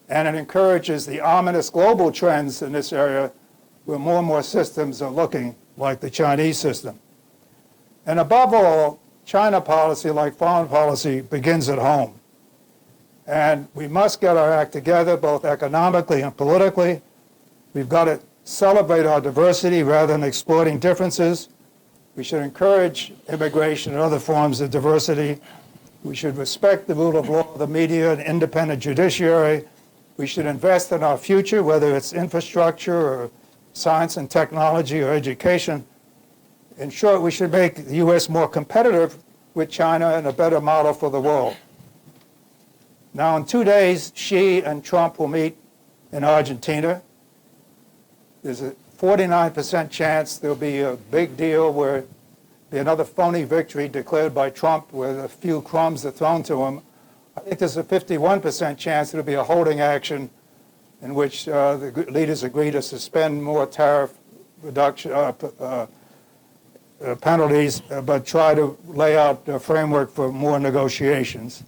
and it encourages the ominous global trends in this area where more and more systems are looking like the Chinese system. And above all, China policy, like foreign policy, begins at home. And we must get our act together, both economically and politically. We've got to celebrate our diversity rather than exploiting differences. We should encourage immigration and other forms of diversity. We should respect the rule of law, the media, and independent judiciary. We should invest in our future, whether it's infrastructure or science and technology or education. In short, we should make the U.S. more competitive with China and a better model for the world. Now, in 2 days, Xi and Trump will meet in Argentina. There's a 49% chance there'll be a big deal where be another phony victory declared by Trump where a few crumbs are thrown to him. I think there's a 51% chance there'll be a holding action in which the leaders agree to suspend more tariff reduction penalties, but try to lay out a framework for more negotiations.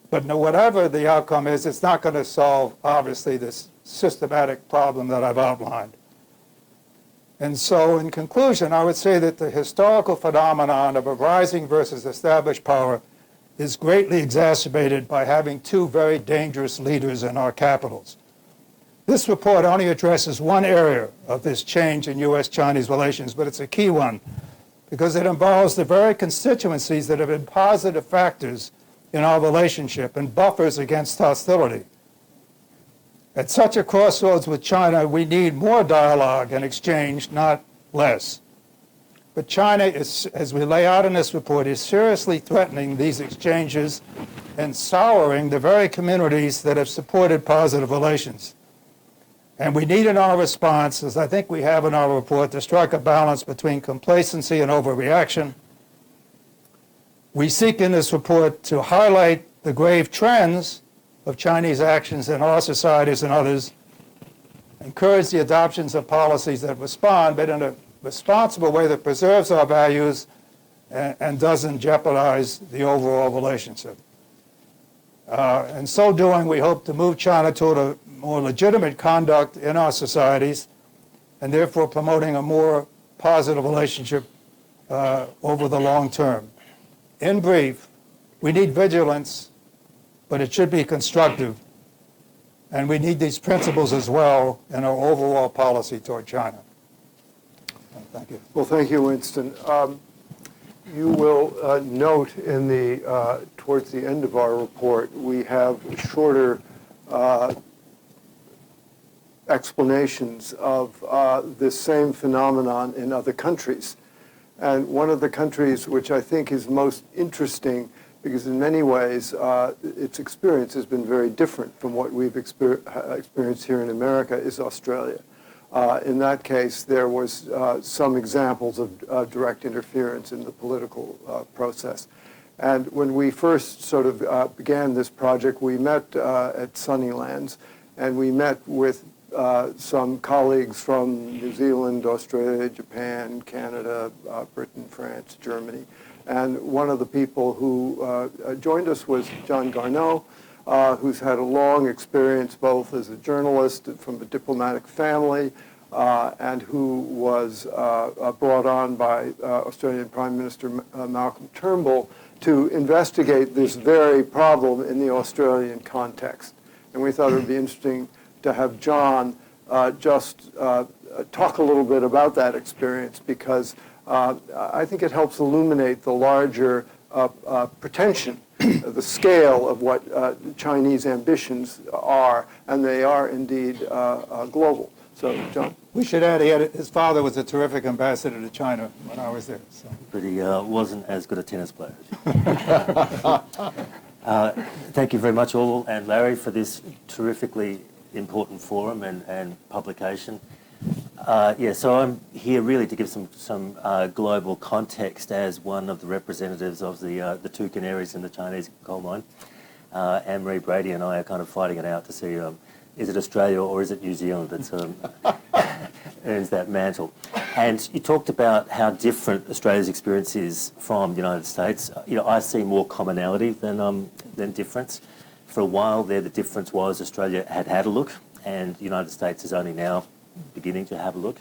But whatever the outcome is, it's not going to solve, obviously, this systematic problem that I've outlined. And so, in conclusion, I would say that the historical phenomenon of a rising versus established power is greatly exacerbated by having two very dangerous leaders in our capitals. This report only addresses one area of this change in U.S.-Chinese relations, but it's a key one, because it involves the very constituencies that have been positive factors in our relationship and buffers against hostility. At such a crossroads with China, we need more dialogue and exchange, not less. But China, is, as we lay out in this report, is seriously threatening these exchanges and souring the very communities that have supported positive relations. And we need in our response, as I think we have in our report, to strike a balance between complacency and overreaction. We seek in this report to highlight the grave trends of Chinese actions in our societies and others, encourage the adoptions of policies that respond, but in a responsible way that preserves our values and doesn't jeopardize the overall relationship. In so doing, we hope to move China toward a more legitimate conduct in our societies, and therefore promoting a more positive relationship over the long term. In brief, we need vigilance, but it should be constructive, and we need these principles as well in our overall policy toward China. Thank you. Well, thank you, Winston. You will note in the towards the end of our report, we have shorter explanations of this same phenomenon in other countries. And one of the countries which I think is most interesting, because in many ways its experience has been very different from what we've experienced here in America, is Australia. In that case, there was some examples of direct interference in the political process. And when we first sort of began this project, we met at Sunnylands, and we met with some colleagues from New Zealand, Australia, Japan, Canada, Britain, France, Germany. And one of the people who joined us was John Garnaut, who's had a long experience both as a journalist from a diplomatic family and who was brought on by Australian Prime Minister Malcolm Turnbull to investigate this very problem in the Australian context. And we thought it would be interesting to have John just talk a little bit about that experience, because I think it helps illuminate the larger pretension, the scale of what Chinese ambitions are, and they are indeed global. So, John. We should add, his father was a terrific ambassador to China when I was there. So. But he wasn't as good a tennis player. Thank you very much, Orville and Larry, for this terrifically important forum and publication. So I'm here really to give some global context as one of the representatives of the two canaries in the Chinese coal mine. Anne-Marie Brady and I are kind of fighting it out to see is it Australia or is it New Zealand that earns that mantle. And you talked about how different Australia's experience is from the United States. I see more commonality than difference. For a while there, the difference was Australia had a look, and the United States is only now beginning to have a look.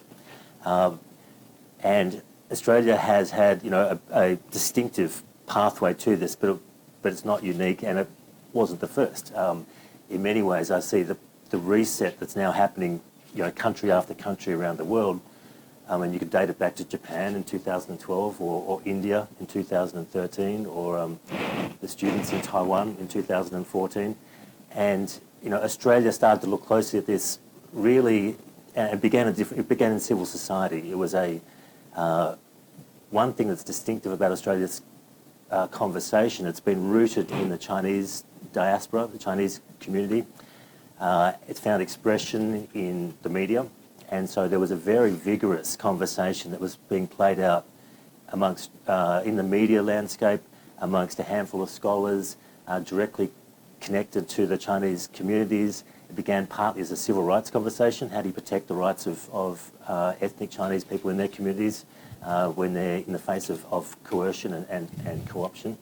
And Australia has had, a distinctive pathway to this, but it's not unique, and it wasn't the first. In many ways, I see the reset that's now happening, country after country around the world. And you could date it back to Japan in 2012, or India in 2013, or the students in Taiwan in 2014. And Australia started to look closely at this really, and it began in civil society. It was a one thing that's distinctive about Australia's conversation, it's been rooted in the Chinese diaspora, the Chinese community. It's found expression in the media, and so there was a very vigorous conversation that was being played out amongst in the media landscape, amongst a handful of scholars directly connected to the Chinese communities. It began partly as a civil rights conversation. How do you protect the rights of ethnic Chinese people in their communities when they're in the face of coercion and co-option?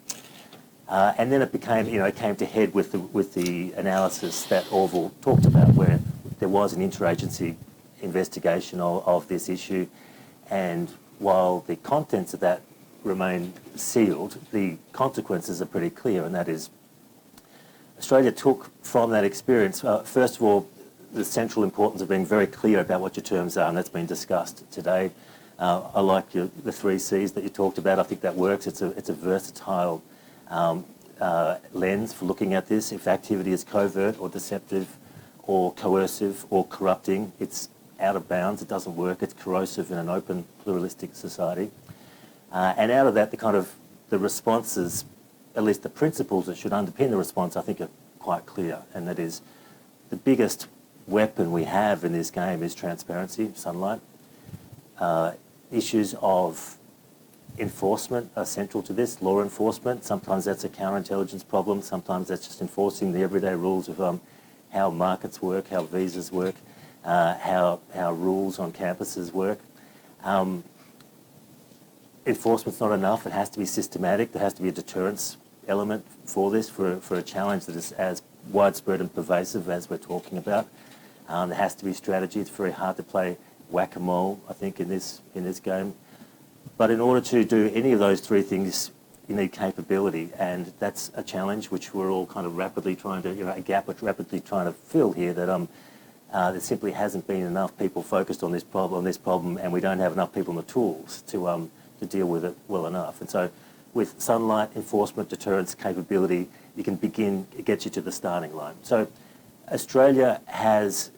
And then it became, it came to head with the analysis that Orville talked about, where there was an interagency investigation of this issue, and while the contents of that remain sealed, the consequences are pretty clear, and that is Australia took from that experience, first of all, the central importance of being very clear about what your terms are, and that's been discussed today. I like the 3 Cs that you talked about. I think that works. It's a versatile lens for looking at this. If activity is covert or deceptive or coercive or corrupting, it's out of bounds. It doesn't work. It's corrosive in an open, pluralistic society. And out of that, the responses, at least the principles that should underpin the response, I think are quite clear. And that is, the biggest weapon we have in this game is transparency, sunlight. Issues of enforcement are central to this, law enforcement. Sometimes that's a counterintelligence problem. Sometimes that's just enforcing the everyday rules of how markets work, how visas work, how rules on campuses work. Enforcement's not enough. It has to be systematic. There has to be a deterrence element for this, for a challenge that is as widespread and pervasive as we're talking about. There has to be strategy. It's very hard to play whack-a-mole, I think, in this game. But in order to do any of those 3 things, you need capability, and that's a challenge which we're all kind of rapidly trying to, a gap which we're rapidly trying to fill here, that there simply hasn't been enough people focused on this problem, and we don't have enough people and the tools to deal with it well enough. And so with sunlight, enforcement, deterrence, capability, you can begin, it gets you to the starting line. So Australia has,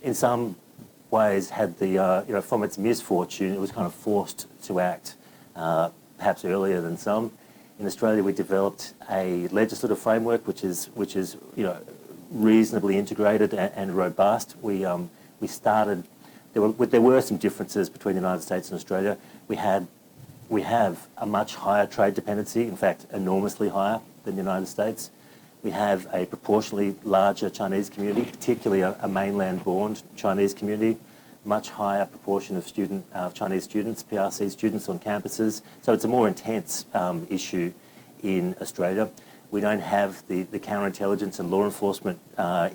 in some ways, had the, from its misfortune, it was kind of forced to act, perhaps earlier than some. In Australia, we developed a legislative framework which is reasonably integrated and robust. We started. There were some differences between the United States and Australia. We have a much higher trade dependency, in fact, enormously higher than the United States. We have a proportionally larger Chinese community, particularly a mainland-born Chinese community, much higher proportion of Chinese students, PRC students on campuses. So it's a more intense issue in Australia. We don't have the counterintelligence and law enforcement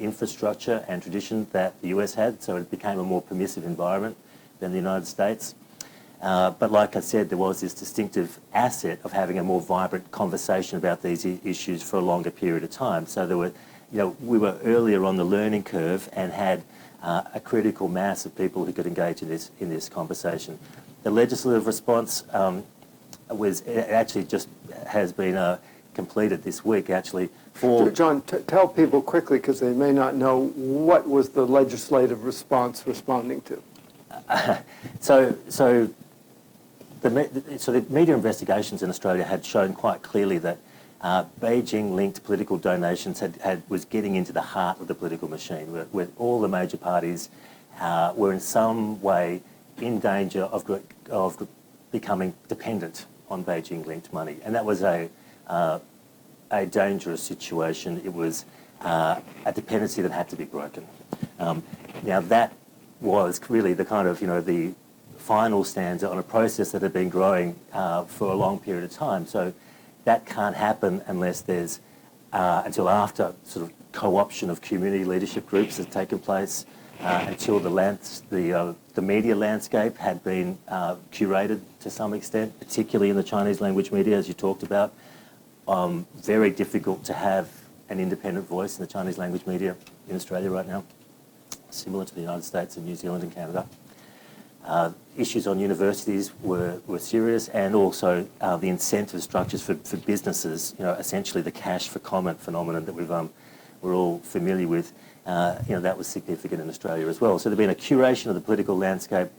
infrastructure and tradition that the US had, so it became a more permissive environment than the United States. But like I said, there was this distinctive asset of having a more vibrant conversation about these issues for a longer period of time. So there were, we were earlier on the learning curve and had a critical mass of people who could engage in this conversation. The legislative response has been completed this week, actually. John, tell people quickly, because they may not know, what was the legislative response responding to? So the media investigations in Australia had shown quite clearly that Beijing-linked political donations was getting into the heart of the political machine, where all the major parties were in some way in danger of becoming dependent on Beijing-linked money, and that was a dangerous situation. It was a dependency that had to be broken. Now that was really the kind of the final stanza on a process that had been growing for a long period of time. So that can't happen unless there's until after sort of co-option of community leadership groups has taken place, until the media landscape had been curated to some extent, particularly in the Chinese language media, as you talked about. Very difficult to have an independent voice in the Chinese language media in Australia right now, similar to the United States and New Zealand and Canada. Issues on universities were serious, and also the incentive structures for businesses, essentially the cash for comment phenomenon that we're all familiar with, that was significant in Australia as well. So there's been a curation of the political landscape,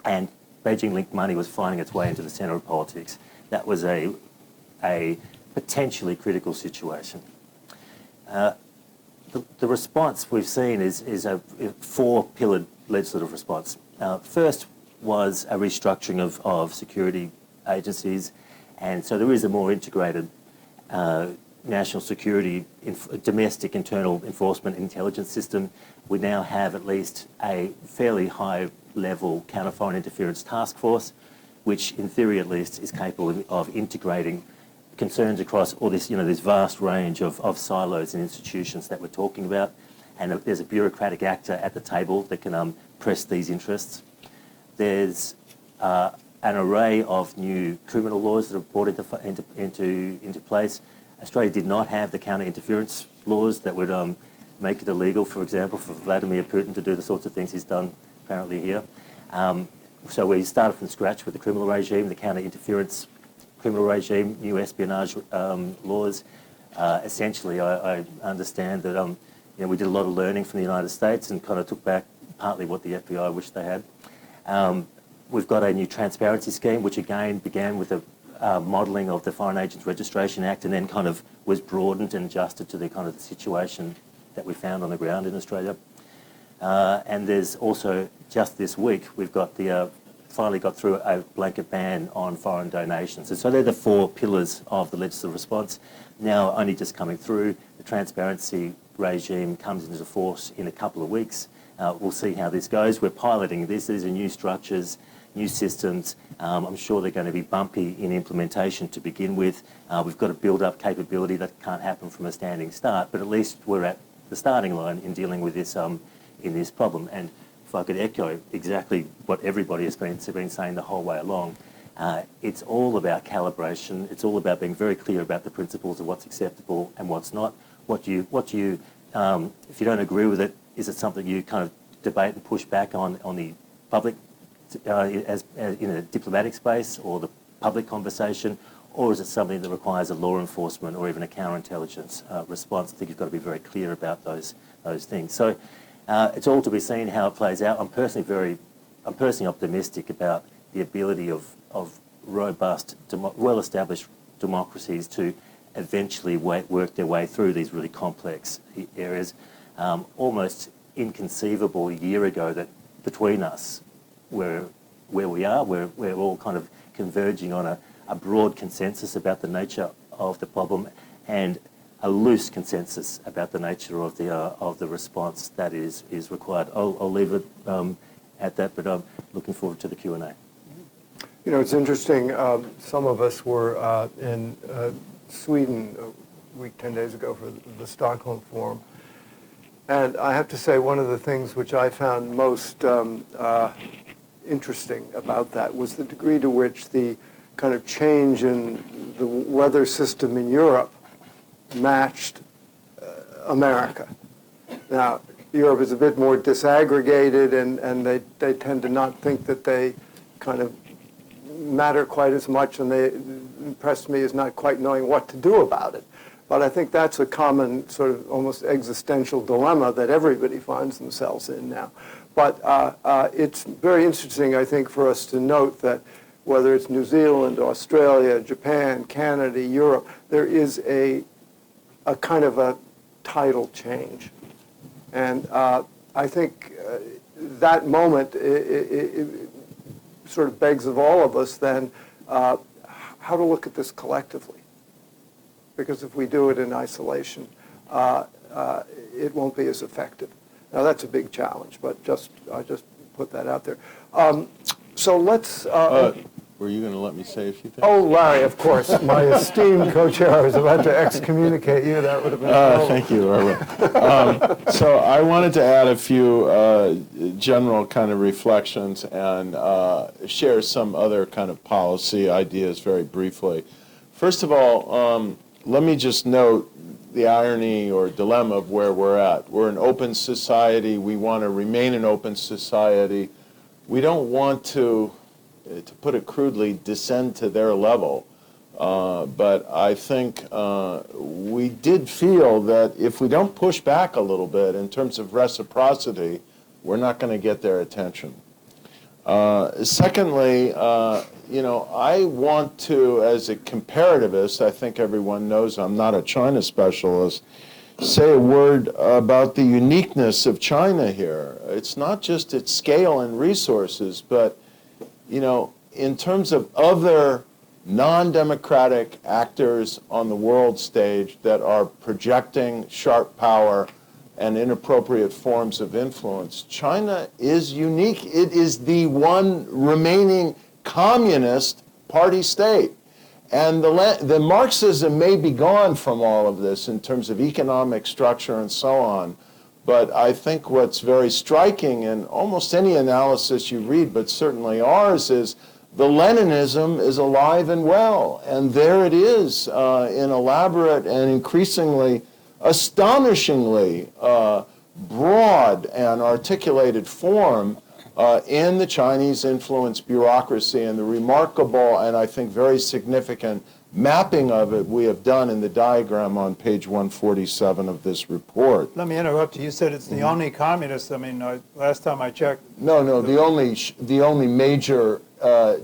and Beijing-linked money was finding its way into the centre of politics. That was a potentially critical situation. The response we've seen is a four-pillared legislative response. First was a restructuring of security agencies, and so there is a more integrated national security, domestic internal enforcement intelligence system. We now have at least a fairly high-level counter-foreign interference task force, which in theory at least is capable of integrating concerns across all this, this vast range of silos and institutions that we're talking about. And there's a bureaucratic actor at the table that can press these interests. There's an array of new criminal laws that are brought into place. Australia did not have the counter-interference laws that would make it illegal, for example, for Vladimir Putin to do the sorts of things he's done apparently here. So we started from scratch with the criminal regime, the counter-interference criminal regime, new espionage laws. Essentially, I understand that we did a lot of learning from the United States and kind of took back partly what the FBI wished they had. We've got a new transparency scheme, which again began with a modelling of the Foreign Agents Registration Act and then kind of was broadened and adjusted to the kind of the situation that we found on the ground in Australia. And there's also, just this week, we've got finally got through a blanket ban on foreign donations. And so they're the four pillars of the legislative response. Now only just coming through, the transparency regime comes into force in a couple of weeks. We'll see how this goes. We're piloting this. These are new structures, new systems. I'm sure they're going to be bumpy in implementation to begin with. We've got to build up capability. That can't happen from a standing start, but at least we're at the starting line in dealing with this in this problem. And if I could echo exactly what everybody has been saying the whole way along, it's all about calibration. It's all about being very clear about the principles of what's acceptable and what's not. What you if you don't agree with it, is it something you kind of debate and push back on the public as in a diplomatic space or the public conversation, or is it something that requires a law enforcement or even a counterintelligence response? I think you've got to be very clear about those things. So it's all to be seen how it plays out. I'm personally optimistic about the ability of robust, well-established democracies to eventually work their way through these really complex areas. Almost inconceivable a year ago that between us, where we are, we're all kind of converging on a broad consensus about the nature of the problem and a loose consensus about the nature of the response that is required. I'll leave it at that, but I'm looking forward to the Q&A. It's interesting. Some of us were in Sweden a week, 10 days ago for the Stockholm Forum. And I have to say, one of the things which I found most interesting about that was the degree to which the kind of change in the weather system in Europe matched America. Now, Europe is a bit more disaggregated, and they tend to not think that they kind of matter quite as much, and they impressed me as not quite knowing what to do about it. But I think that's a common sort of almost existential dilemma that everybody finds themselves in now. But it's very interesting, I think, for us to note that whether it's New Zealand, Australia, Japan, Canada, Europe, there is a kind of a tidal change. And I think that moment it sort of begs of all of us then how to look at this collectively. Because if we do it in isolation, it won't be as effective. Now that's a big challenge, but I just put that out there. So let's. Were you going to let me say a few things? Oh, Larry, of course, my esteemed co-chair. I was about to excommunicate you. That would have been. Thank you, Orville. So I wanted to add a few general kind of reflections and share some other kind of policy ideas very briefly. First of all, let me just note the irony or dilemma of where we're at. We're an open society. We want to remain an open society. We don't want to put it crudely, descend to their level. But I think we did feel that if we don't push back a little bit in terms of reciprocity, we're not going to get their attention. Secondly, I want to, as a comparativist, I think everyone knows I'm not a China specialist, say a word about the uniqueness of China here. It's not just its scale and resources, but, in terms of other non-democratic actors on the world stage that are projecting sharp power and inappropriate forms of influence, China is unique. It is the one remaining communist party state. And the Marxism may be gone from all of this in terms of economic structure and so on, but I think what's very striking in almost any analysis you read, but certainly ours, is the Leninism is alive and well. And there it is in elaborate and increasingly astonishingly broad and articulated form in the Chinese influence bureaucracy, and the remarkable and I think very significant mapping of it we have done in the diagram on page 147 of this report. Let me interrupt you. You said it's the only communist. I mean, last time I checked. No, the only major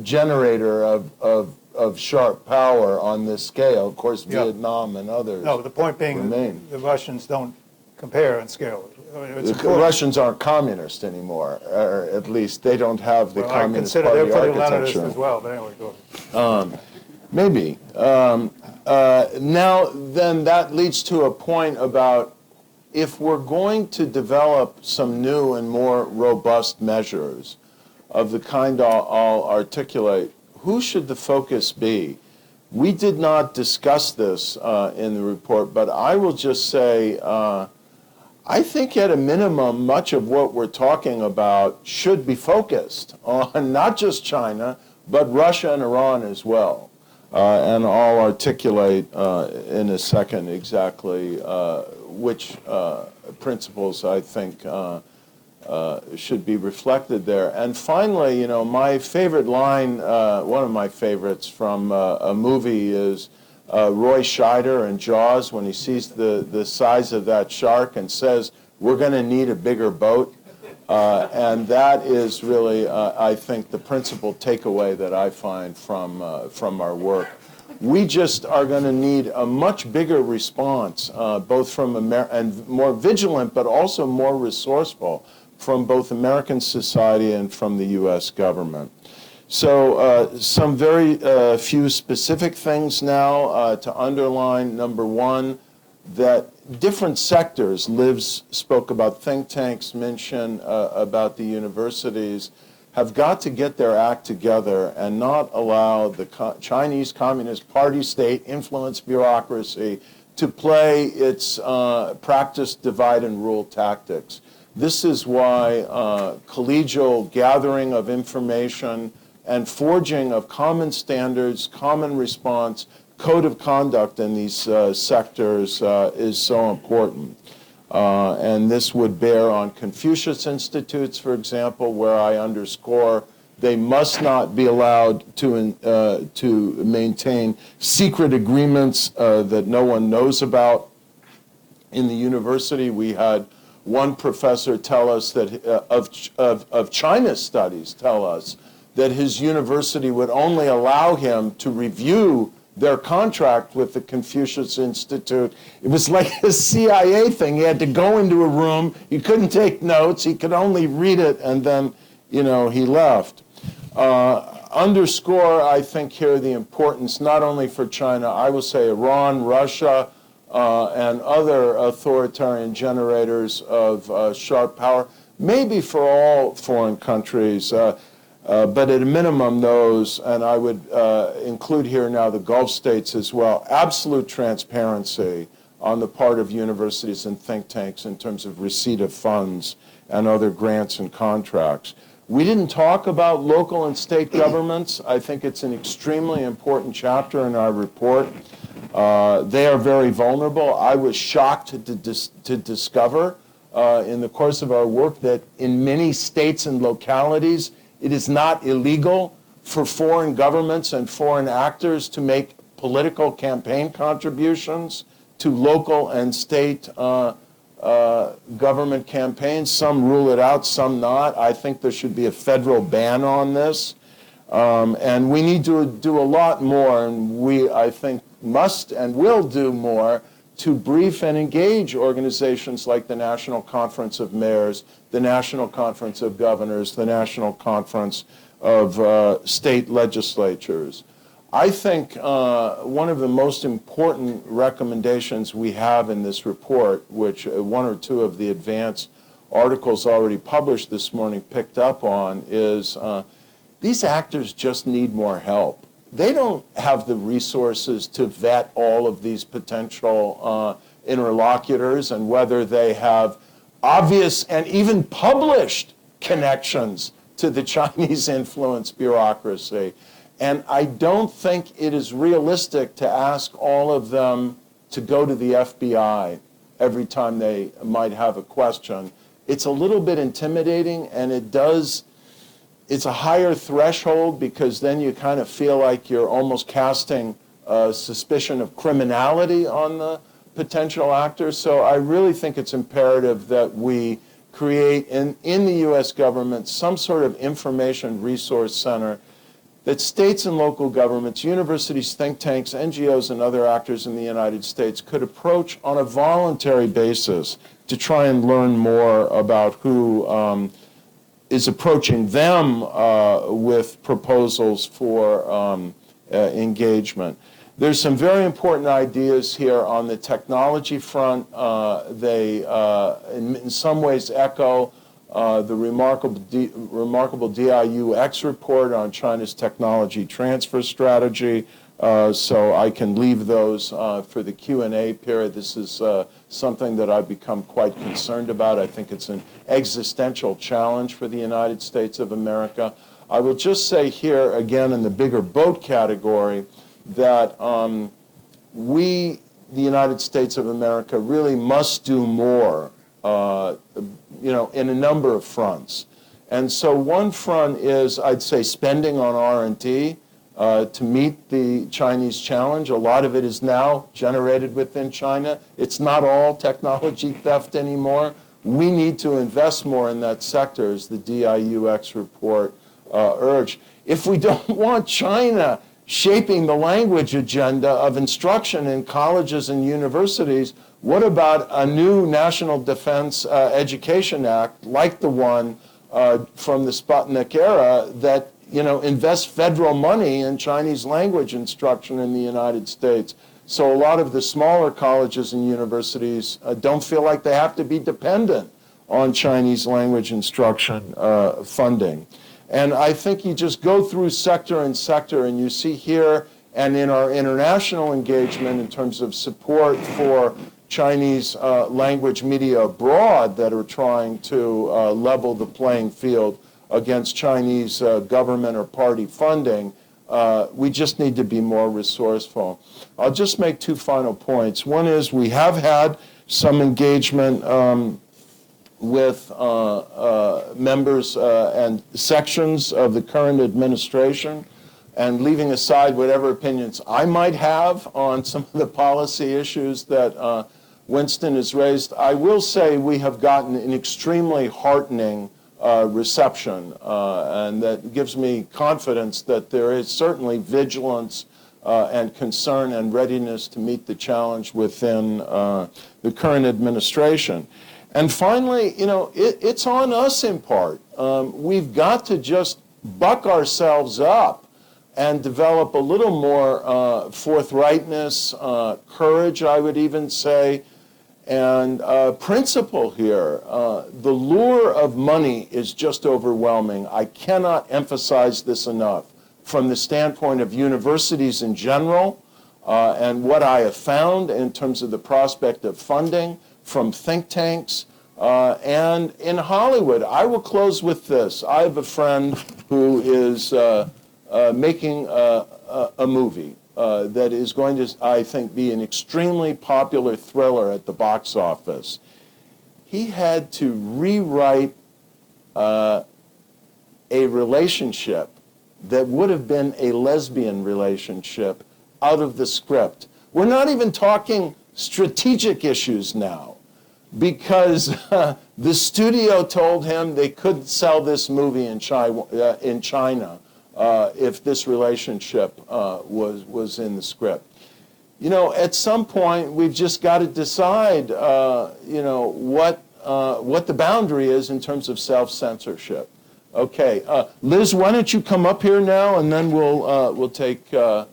generator of sharp power on this scale. Of course, Vietnam and others. No, the point being, remain. The Russians don't compare in scale. I mean, the Russians aren't communist anymore, or at least they don't have the communist party architecture. I consider they're pretty Leninist as well, but anyway, go ahead. Maybe. Now, then that leads to a point about if we're going to develop some new and more robust measures of the kind I'll articulate, who should the focus be? We did not discuss this in the report, but I will just say I think at a minimum much of what we're talking about should be focused on not just China, but Russia and Iran as well. And I'll articulate in a second exactly which principles I think should be reflected there. And finally, my favorite line, one of my favorites from a movie is Roy Scheider in Jaws when he sees the size of that shark and says, "We're going to need a bigger boat." And that is really, I think, the principal takeaway that I find from our work. We just are going to need a much bigger response, both from and more vigilant, but also more resourceful from both American society and from the U.S. government. So some very few specific things now to underline. Number one, that different sectors, Liz spoke about think tanks, Minxin about the universities, have got to get their act together and not allow the Chinese Communist Party state influence bureaucracy to play its practice divide and rule tactics. This is why collegial gathering of information and forging of common standards, common response, code of conduct in these sectors is so important. And this would bear on Confucius Institutes, for example, where I underscore they must not be allowed to maintain secret agreements that no one knows about. In the university, we had one professor tell us that of China studies tell us that his university would only allow him to review their contract with the Confucius Institute. It was like a CIA thing. He had to go into a room. He couldn't take notes. He could only read it, and then, he left. Underscore, I think, here the importance not only for China, I will say Iran, Russia, and other authoritarian generators of sharp power, maybe for all foreign countries, but at a minimum those, and I would include here now the Gulf states as well, absolute transparency on the part of universities and think tanks in terms of receipt of funds and other grants and contracts. We didn't talk about local and state governments. I think it's an extremely important chapter in our report. They are very vulnerable. I was shocked to discover in the course of our work that in many states and localities, it is not illegal for foreign governments and foreign actors to make political campaign contributions to local and state government campaigns. Some rule it out, some not. I think there should be a federal ban on this. And we need to do a lot more, and we, I think, must and will do more to brief and engage organizations like the National Conference of Mayors, the National Conference of Governors, the National Conference of State Legislatures. I think one of the most important recommendations we have in this report, which one or two of the advanced articles already published this morning picked up on, is these actors just need more help. They don't have the resources to vet all of these potential interlocutors and whether they have obvious and even published connections to the Chinese influence bureaucracy. And I don't think it is realistic to ask all of them to go to the FBI every time they might have a question. It's a little bit intimidating, and it's a higher threshold because then you kind of feel like you're almost casting suspicion of criminality on the potential actors. So I really think it's imperative that we create in the U.S. government some sort of information resource center that states and local governments, universities, think tanks, NGOs, and other actors in the United States could approach on a voluntary basis to try and learn more about who is approaching them with proposals for engagement. There's some very important ideas here on the technology front. They, in some ways, echo the remarkable DIUX report on China's technology transfer strategy. So I can leave those for the Q&A period. This is something that I've become quite concerned about. I think it's an existential challenge for the United States of America. I will just say here, again, in the bigger boat category, that we, the United States of America, really must do more, in a number of fronts. And so one front is, I'd say, spending on R&D to meet the Chinese challenge. A lot of it is now generated within China. It's not all technology theft anymore. We need to invest more in that sector, as the DIUX report urged. If we don't want China shaping the language agenda of instruction in colleges and universities, what about a new National Defense Education Act, like the one from the Sputnik era, that invests federal money in Chinese language instruction in the United States? So a lot of the smaller colleges and universities don't feel like they have to be dependent on Chinese language instruction funding. And I think you just go through sector and sector, and you see here and in our international engagement in terms of support for Chinese language media abroad that are trying to level the playing field against Chinese government or party funding, we just need to be more resourceful. I'll just make two final points. One is we have had some engagement with members and sections of the current administration, and leaving aside whatever opinions I might have on some of the policy issues that Winston has raised, I will say we have gotten an extremely heartening reception, and that gives me confidence that there is certainly vigilance and concern and readiness to meet the challenge within the current administration. And finally, it's on us in part. We've got to just buck ourselves up and develop a little more forthrightness, courage, I would even say, and principle here. The lure of money is just overwhelming. I cannot emphasize this enough. From the standpoint of universities in general, and what I have found in terms of the prospect of funding from think tanks, and in Hollywood. I will close with this. I have a friend who is making a movie that is going to, I think, be an extremely popular thriller at the box office. He had to rewrite a relationship that would have been a lesbian relationship out of the script. We're not even talking strategic issues now. because the studio told him they couldn't sell this movie in China if this relationship was in the script. You know, at some point, we've just got to decide, you know, what the boundary is in terms of self-censorship. Okay, Liz, why don't you come up here now, and then we'll take Why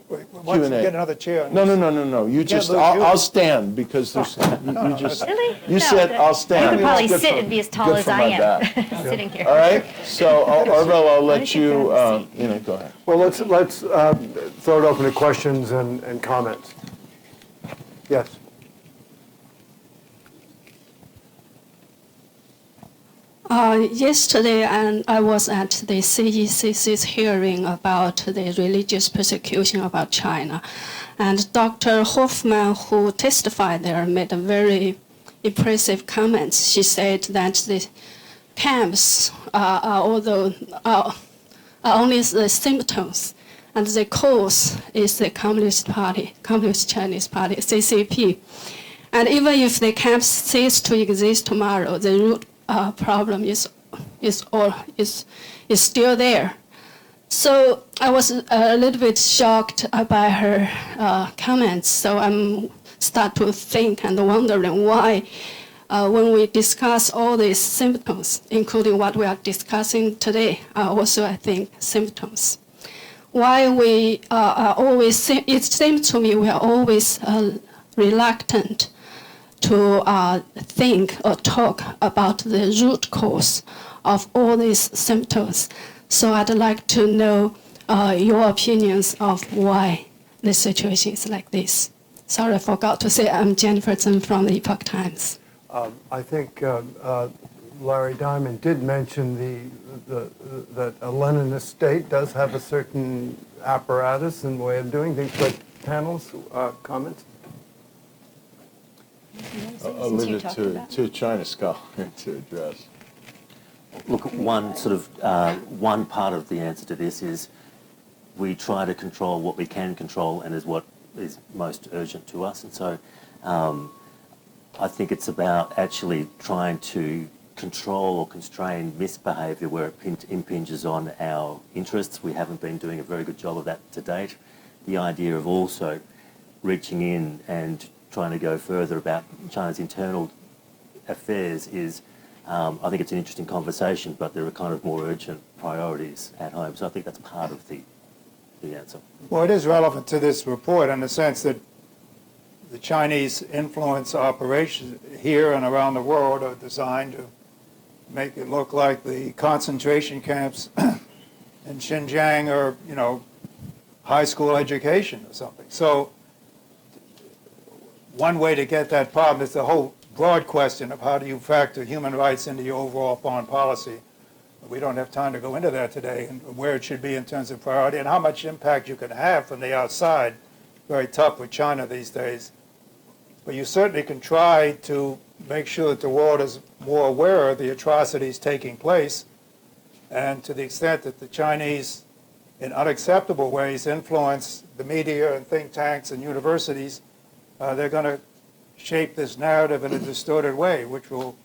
don't you Q&A. get another chair? No. You just, I'll stand because there's, you just, Really? you No, said I'll stand. I could probably It's good sit for- and be as tall good as for I my am, back. sitting here. All right, so Orville, I'll let don't you you, grab a seat? you know, go ahead. Well, let's throw it open to questions and comments. Yes. Yesterday, I was at the CECC's hearing about the religious persecution about China. And Dr. Hoffman, who testified there, made a very impressive comments. She said that the camps are only the symptoms, and the cause is the Communist Party, Communist Chinese Party, CCP. And even if the camps cease to exist tomorrow, the root problem is still there. So I was a little bit shocked by her comments. So I'm start to think and wondering why, when we discuss all these symptoms, including what we are discussing today, also I think symptoms. Why we are always, it seems to me we are always reluctant to think or talk about the root cause of all these symptoms. So I'd like to know your opinions of why the situation is like this. Sorry, I forgot to say I'm Jennifer Zhen from the Epoch Times. I think Larry Diamond did mention that a Leninist state does have a certain apparatus and way of doing things, but panels, comments? I'll leave it to China scholar to address. Look, one part of the answer to this is we try to control what we can control and is what is most urgent to us. And so I think it's about actually trying to control or constrain misbehaviour where it impinges on our interests. We haven't been doing a very good job of that to date. The idea of also reaching in and trying to go further about China's internal affairs is, I think it's an interesting conversation, but there are kind of more urgent priorities at home. So I think that's part of the answer. Well, it is relevant to this report in the sense that the Chinese influence operations here and around the world are designed to make it look like the concentration camps in Xinjiang are, you know, high school education or something. So one way to get that problem is the whole broad question of how do you factor human rights into your overall foreign policy. We don't have time to go into that today, and where it should be in terms of priority and how much impact you can have from the outside. Very tough with China these days. But you certainly can try to make sure that the world is more aware of the atrocities taking place, and to the extent that the Chinese, in unacceptable ways, influence the media and think tanks and universities, they're going to shape this narrative in a distorted way, which will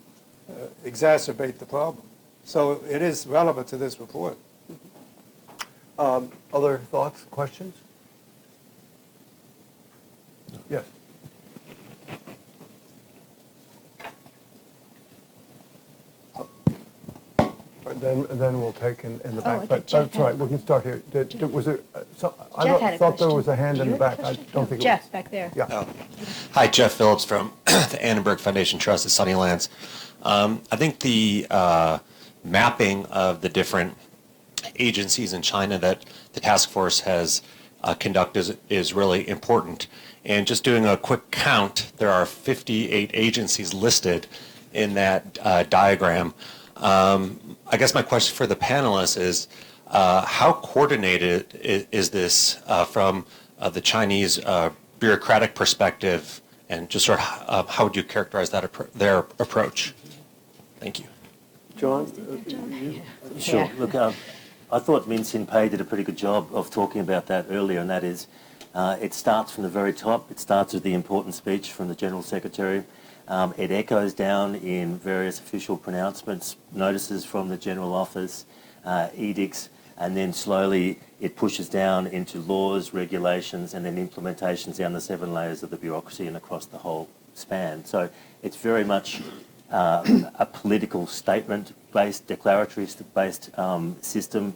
exacerbate the problem. So it is relevant to this report. Other thoughts, questions? Yes. Then we'll take in the back. But that's right. We can start here. Was there? I thought there was a hand in the back. I don't think. Jeff back there. Yeah. Oh. Hi, Jeff Phillips from the Annenberg Foundation Trust at Sunnylands. I think the mapping of the different agencies in China that the task force has conducted is really important. And just doing a quick count, there are 58 agencies listed in that diagram. I guess my question for the panelists is, how coordinated is this from the Chinese bureaucratic perspective, and just sort of how would you characterize that their approach? Thank you. John? Sure. Yeah. Look, I thought Minxin Pei did a pretty good job of talking about that earlier, and that is, it starts from the very top. It starts with the important speech from the General Secretary. It echoes down in various official pronouncements, notices from the General Office, edicts, and then slowly it pushes down into laws, regulations, and then implementations down the 7 layers of the bureaucracy and across the whole span. So it's very much a political statement-based, declaratory-based system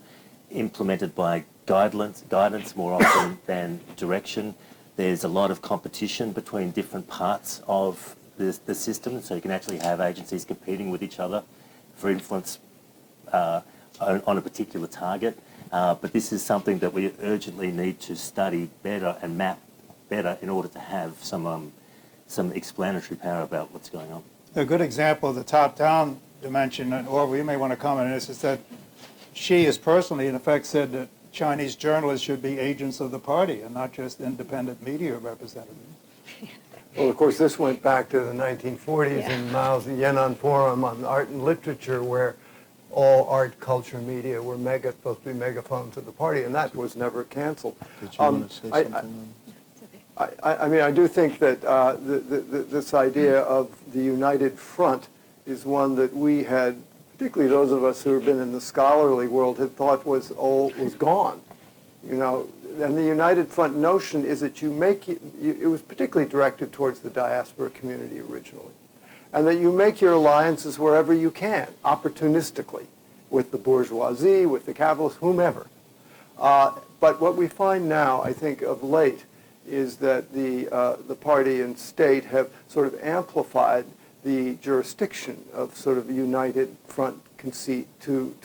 implemented by guidance more often than direction. There's a lot of competition between different parts of the system, so you can actually have agencies competing with each other for influence on a particular target. But this is something that we urgently need to study better and map better in order to have some explanatory power about what's going on. A good example of the top-down dimension, and Orville, you may want to comment on this, is that she has personally, in effect, said that Chinese journalists should be agents of the party and not just independent media representatives. Well, of course, this went back to the 1940s in Mao's Yan'an Forum on art and literature, where all art, culture, media were supposed to be megaphones of the party, and that was never canceled. Did you want to say something? I mean, I do think that this idea of the united front is one that we had, particularly those of us who have been in the scholarly world, had thought was gone. You know, and the united front notion is that it was particularly directed towards the diaspora community originally, and that you make your alliances wherever you can, opportunistically, with the bourgeoisie, with the capitalists, whomever. But what we find now, I think, of late, is that the party and state have sort of amplified the jurisdiction of sort of united front conceit to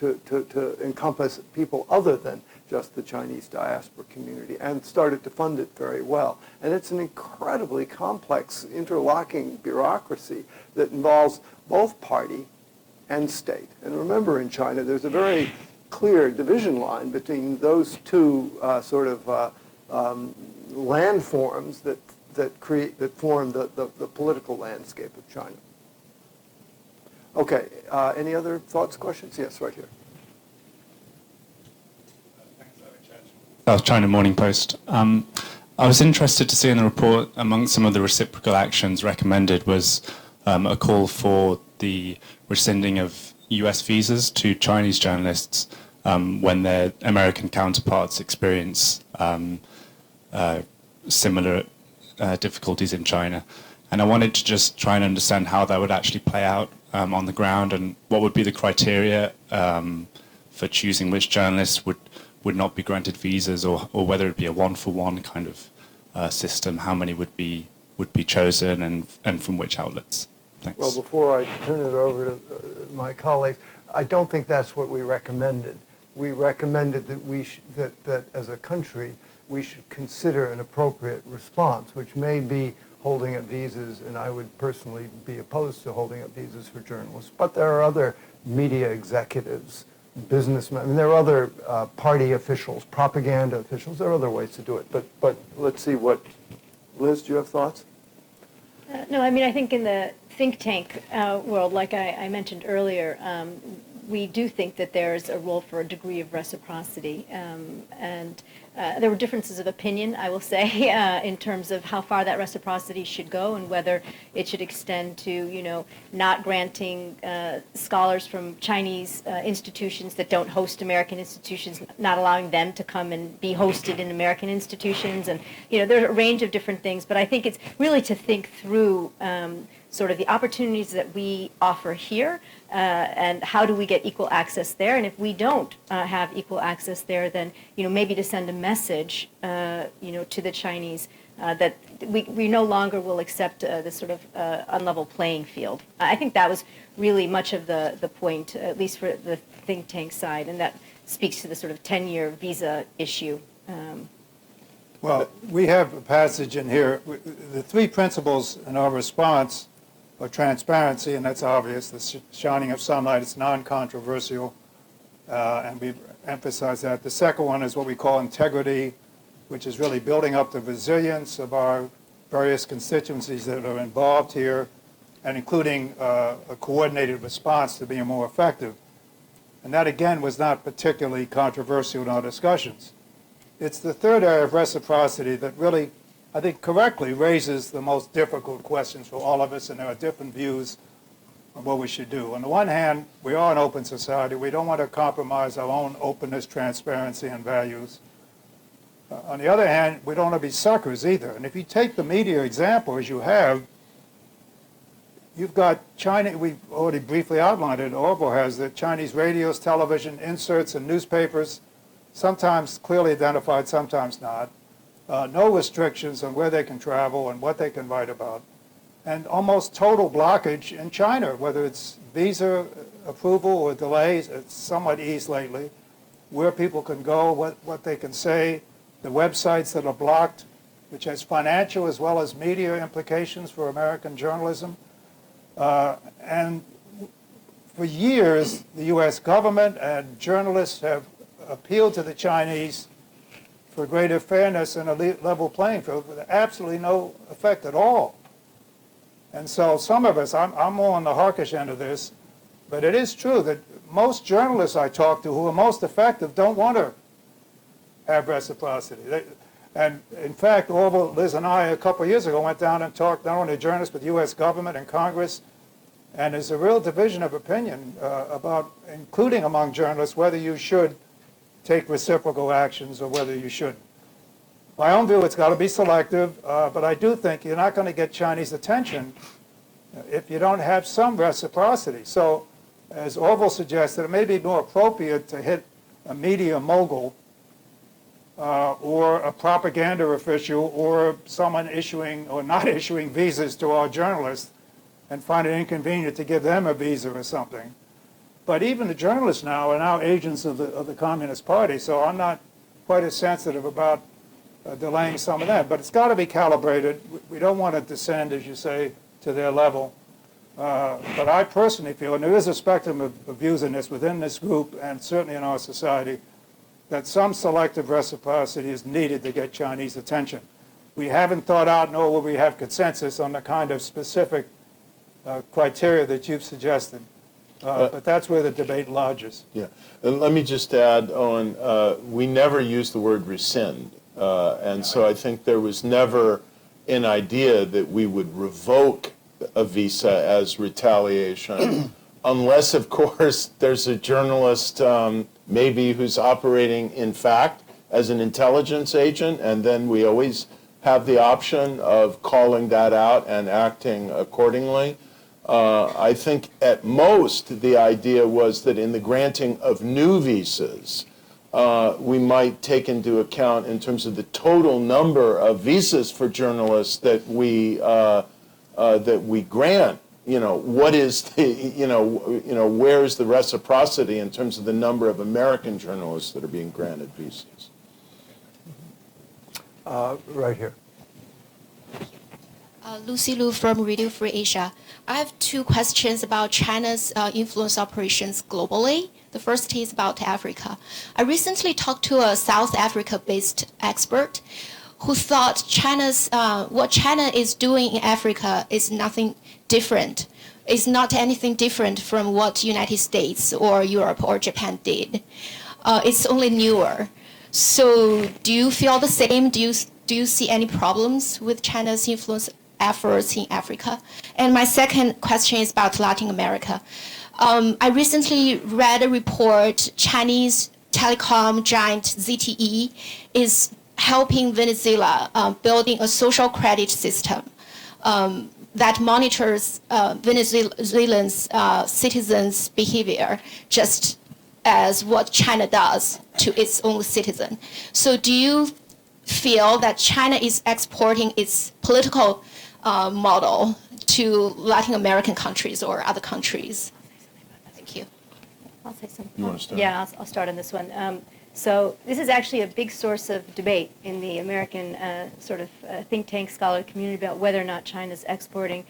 encompass people other than just the Chinese diaspora community, and started to fund it very well. And it's an incredibly complex interlocking bureaucracy that involves both party and state. And remember, in China, there's a very clear division line between those two landforms that form the political landscape of China. Okay, any other thoughts, questions? Yes, right here. South China Morning Post. I was interested to see in the report, among some of the reciprocal actions recommended was a call for the rescinding of US visas to Chinese journalists when their American counterparts experience similar difficulties in China. And I wanted to just try and understand how that would actually play out on the ground, and what would be the criteria for choosing which journalists would not be granted visas, or whether it would be a one-for-one kind of system, how many would be chosen, and from which outlets. Thanks. Well, before I turn it over to my colleagues, I don't think that's what we recommended. We recommended that that as a country, we should consider an appropriate response, which may be holding up visas, and I would personally be opposed to holding up visas for journalists. But there are other media executives, businessmen, I mean, there are other party officials, propaganda officials. There are other ways to do it. But let's see what, Liz, do you have thoughts? No, I mean, I think in the think tank world, like I mentioned earlier, we do think that there's a role for a degree of reciprocity. And there were differences of opinion, I will say, in terms of how far that reciprocity should go and whether it should extend to, you know, not granting scholars from Chinese institutions that don't host American institutions, not allowing them to come and be hosted in American institutions. And, you know, there are a range of different things. But I think it's really to think through sort of the opportunities that we offer here and how do we get equal access there. And if we don't have equal access there, then, you know, maybe to send a message, you know, to the Chinese that we no longer will accept this sort of unlevel playing field. I think that was really much of the point, at least for the think tank side, and that speaks to the sort of 10-year visa issue. Well, we have a passage in here. The three principles in our response are transparency, and that's obvious. The shining of sunlight is non-controversial, and we emphasize that. The second one is what we call integrity, which is really building up the resilience of our various constituencies that are involved here, and including a coordinated response to being more effective. And that, again, was not particularly controversial in our discussions. It's the third area of reciprocity that really I think correctly raises the most difficult questions for all of us, and there are different views on what we should do. On the one hand, we are an open society. We don't want to compromise our own openness, transparency, and values. On the other hand, we don't want to be suckers either. And if you take the media example, as you have, you've got China, we've already briefly outlined it, Orville has, that Chinese radios, television, inserts in newspapers, sometimes clearly identified, sometimes not. No restrictions on where they can travel and what they can write about. And almost total blockage in China, whether it's visa approval or delays, it's somewhat eased lately, where people can go, what they can say, the websites that are blocked, which has financial as well as media implications for American journalism. And for years, the U.S. government and journalists have appealed to the Chinese for greater fairness and a level playing field with absolutely no effect at all. And so some of us, I'm more on the hawkish end of this, but it is true that most journalists I talk to who are most effective don't want to have reciprocity. And in fact, Orville, Liz, and I a couple of years ago went down and talked not only to journalists but the U.S. government and Congress, and there's a real division of opinion about, including among journalists, whether you should take reciprocal actions or whether you shouldn't. My own view, it's got to be selective, but I do think you're not going to get Chinese attention if you don't have some reciprocity. So, as Orville suggested, it may be more appropriate to hit a media mogul or a propaganda official or someone issuing or not issuing visas to our journalists and find it inconvenient to give them a visa or something. But even the journalists now are now agents of the Communist Party, so I'm not quite as sensitive about delaying some of that. But it's got to be calibrated. We don't want to descend, as you say, to their level. But I personally feel, and there is a spectrum of views in this within this group and certainly in our society, that some selective reciprocity is needed to get Chinese attention. We haven't thought out, nor will we have consensus on the kind of specific criteria that you've suggested. But that's where the debate lodges. Yeah, and let me just add on, we never use the word rescind. And so I think there was never an idea that we would revoke a visa as retaliation, unless, of course, there's a journalist maybe who's operating, in fact, as an intelligence agent, and then we always have the option of calling that out and acting accordingly. I think at most the idea was that in the granting of new visas, we might take into account in terms of the total number of visas for journalists that we grant. You know, what is the, where's the reciprocity in terms of the number of American journalists that are being granted visas? Right here. Lucy Liu from Radio Free Asia. I have two questions about China's influence operations globally. The first is about Africa. I recently talked to a South Africa-based expert who thought what China is doing in Africa is nothing different. It's not anything different from what United States or Europe or Japan did. It's only newer. So do you feel the same? Do you see any problems with China's influence efforts in Africa? And my second question is about Latin America. I recently read a report, Chinese telecom giant ZTE is helping Venezuela building a social credit system that monitors Venezuelans' citizens' behavior just as what China does to its own citizen. So do you feel that China is exporting its political model to Latin American countries or other countries? Thank you. I'll say something. You want to start? Yeah, I'll start on this one. So this is actually a big source of debate in the American think tank scholar community about whether or not China's exporting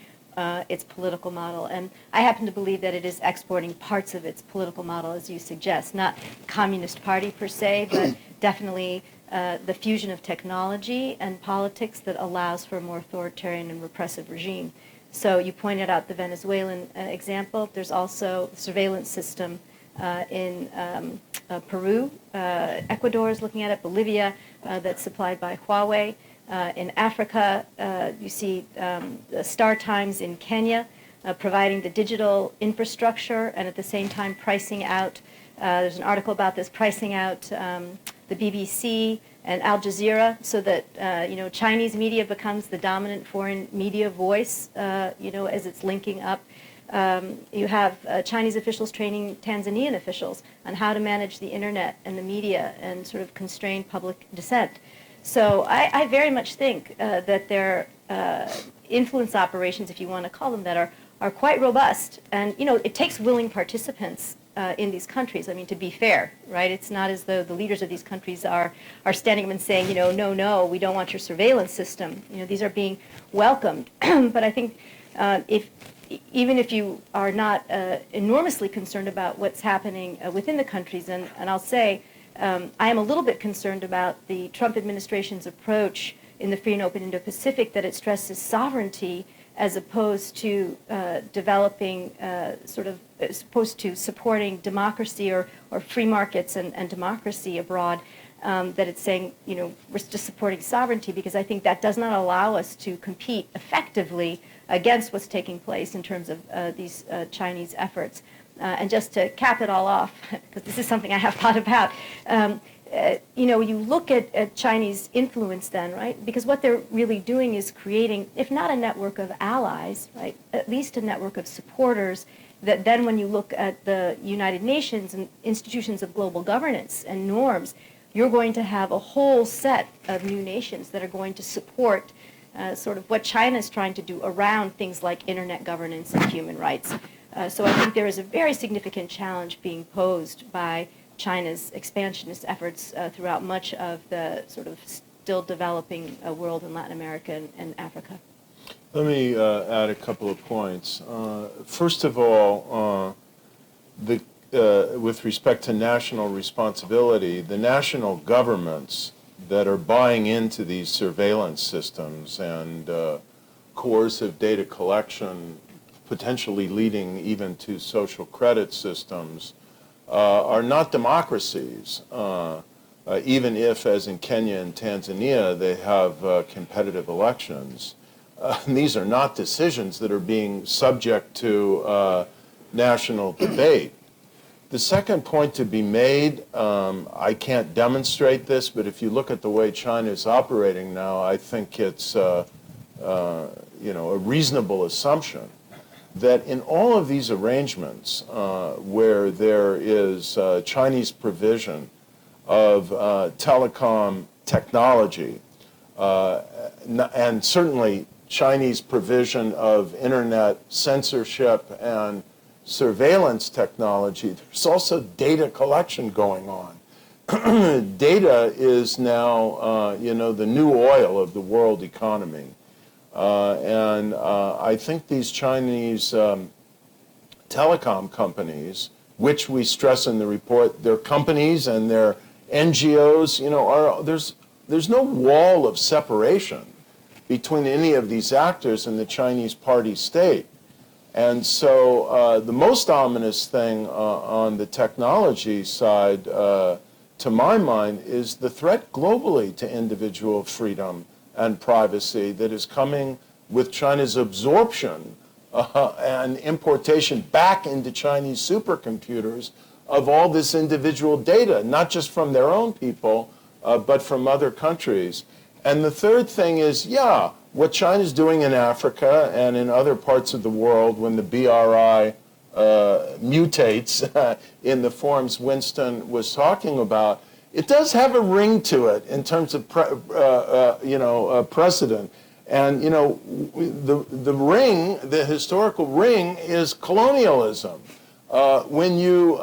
its political model. And I happen to believe that it is exporting parts of its political model, as you suggest, not Communist Party per se, but definitely the fusion of technology and politics that allows for a more authoritarian and repressive regime. So you pointed out the Venezuelan example. There's also a surveillance system in Peru. Ecuador is looking at it, Bolivia. that's supplied by Huawei. In Africa, you see the Star Times in Kenya providing the digital infrastructure and at the same time pricing out, there's an article about this, pricing out the BBC and Al Jazeera so that, Chinese media becomes the dominant foreign media voice, as it's linking up. You have Chinese officials training Tanzanian officials on how to manage the internet and the media and sort of constrain public dissent. So I very much think that their influence operations, if you want to call them that, are quite robust. And, it takes willing participants in these countries. I mean, to be fair, right? It's not as though the leaders of these countries are standing up and saying, no, we don't want your surveillance system. These are being welcomed. But I think even if you are not enormously concerned about what's happening within the countries, and I'll say, I am a little bit concerned about the Trump administration's approach in the free and open Indo-Pacific, that it stresses sovereignty as opposed to developing as opposed to supporting democracy or free markets and democracy abroad, that it's saying, we're just supporting sovereignty, because I think that does not allow us to compete effectively against what's taking place in terms of these Chinese efforts. And just to cap it all off, because this is something I have thought about, you look at Chinese influence then, right? Because what they're really doing is creating, if not a network of allies, right, at least a network of supporters that then when you look at the United Nations and institutions of global governance and norms, you're going to have a whole set of new nations that are going to support sort of what China is trying to do around things like internet governance and human rights. So I think there is a very significant challenge being posed by China's expansionist efforts throughout much of the sort of still developing world in Latin America and Africa. Let me add a couple of points. First of all, with respect to national responsibility, the national governments that are buying into these surveillance systems and coercive data collection, potentially leading even to social credit systems, are not democracies, even if, as in Kenya and Tanzania, they have competitive elections. These are not decisions that are being subject to national debate. The second point to be made, I can't demonstrate this, but if you look at the way China is operating now, I think it's a reasonable assumption that in all of these arrangements where there is Chinese provision of telecom technology, and certainly Chinese provision of internet censorship and surveillance technology, there's also data collection going on. Data is now, the new oil of the world economy. And I think these Chinese telecom companies, which we stress in the report, they're companies and they're NGOs, there's no wall of separation between any of these actors and the Chinese party state. And so the most ominous thing on the technology side, to my mind, is the threat globally to individual freedom and privacy that is coming with China's absorption and importation back into Chinese supercomputers of all this individual data, not just from their own people, but from other countries. And the third thing is, what China's doing in Africa and in other parts of the world when the BRI mutates in the forms Winston was talking about, it does have a ring to it in terms of precedent. And the ring, the historical ring, is colonialism. When you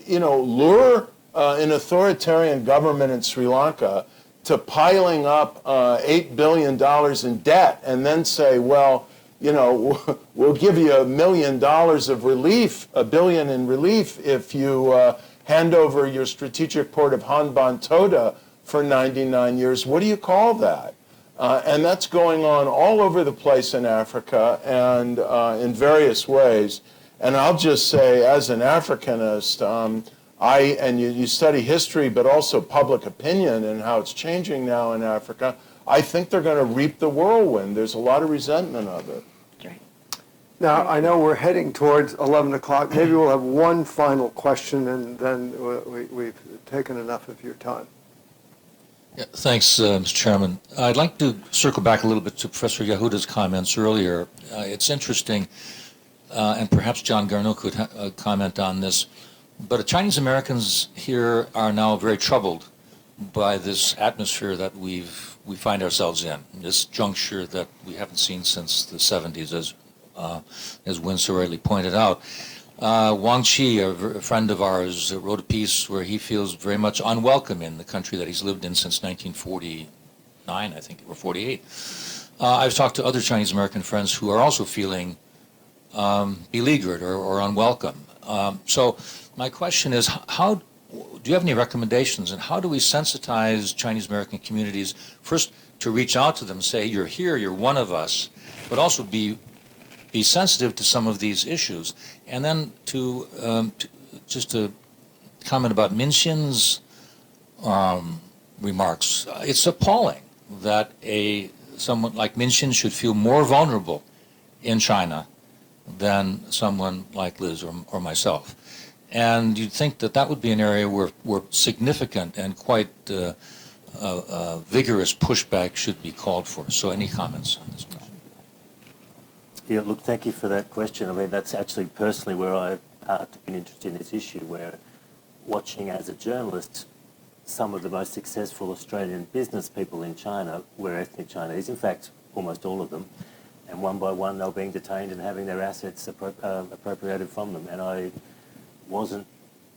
lure an authoritarian government in Sri Lanka to piling up $8 billion in debt and then say, well, we'll give you $1 million of relief, $1 billion in relief if you hand over your strategic port of Hanban-Toda for 99 years. What do you call that? And that's going on all over the place in Africa and in various ways. And I'll just say, as an Africanist, and you study history, but also public opinion and how it's changing now in Africa, I think they're going to reap the whirlwind. There's a lot of resentment of it. Now, I know we're heading towards 11 o'clock. Maybe we'll have one final question, and then we've taken enough of your time. Yeah, thanks, Mr. Chairman. I'd like to circle back a little bit to Professor Yehuda's comments earlier. It's interesting, and perhaps John Garnaut could comment on this, but Chinese Americans here are now very troubled by this atmosphere that we find ourselves in, this juncture that we haven't seen since the 70s, as Win so rightly pointed out. Wang Qi, a friend of ours, wrote a piece where he feels very much unwelcome in the country that he's lived in since 1949, I think, or 48. I've talked to other Chinese American friends who are also feeling beleaguered or unwelcome. So my question is, do you have any recommendations, and how do we sensitize Chinese American communities, first to reach out to them, say, you're here, you're one of us, but also be sensitive to some of these issues, and then to comment about Minxin's remarks. It's appalling that someone like Minxin should feel more vulnerable in China than someone like Liz or myself. And you'd think that would be an area where significant and quite vigorous pushback should be called for. So any comments on this? Yeah, look, thank you for that question. I mean, that's actually personally where I've been interested in this issue, where watching as a journalist some of the most successful Australian business people in China were ethnic Chinese, in fact, almost all of them, and one by one they were being detained and having their assets appropriated from them. And I wasn't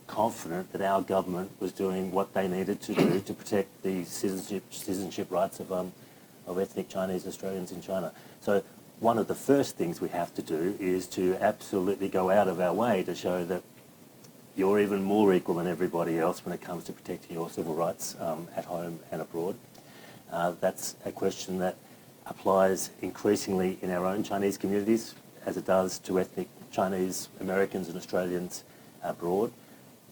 confident that our government was doing what they needed to do to protect the citizenship rights of ethnic Chinese Australians in China. So one of the first things we have to do is to absolutely go out of our way to show that you're even more equal than everybody else when it comes to protecting your civil rights at home and abroad. That's a question that applies increasingly in our own Chinese communities, as it does to ethnic Chinese Americans and Australians abroad.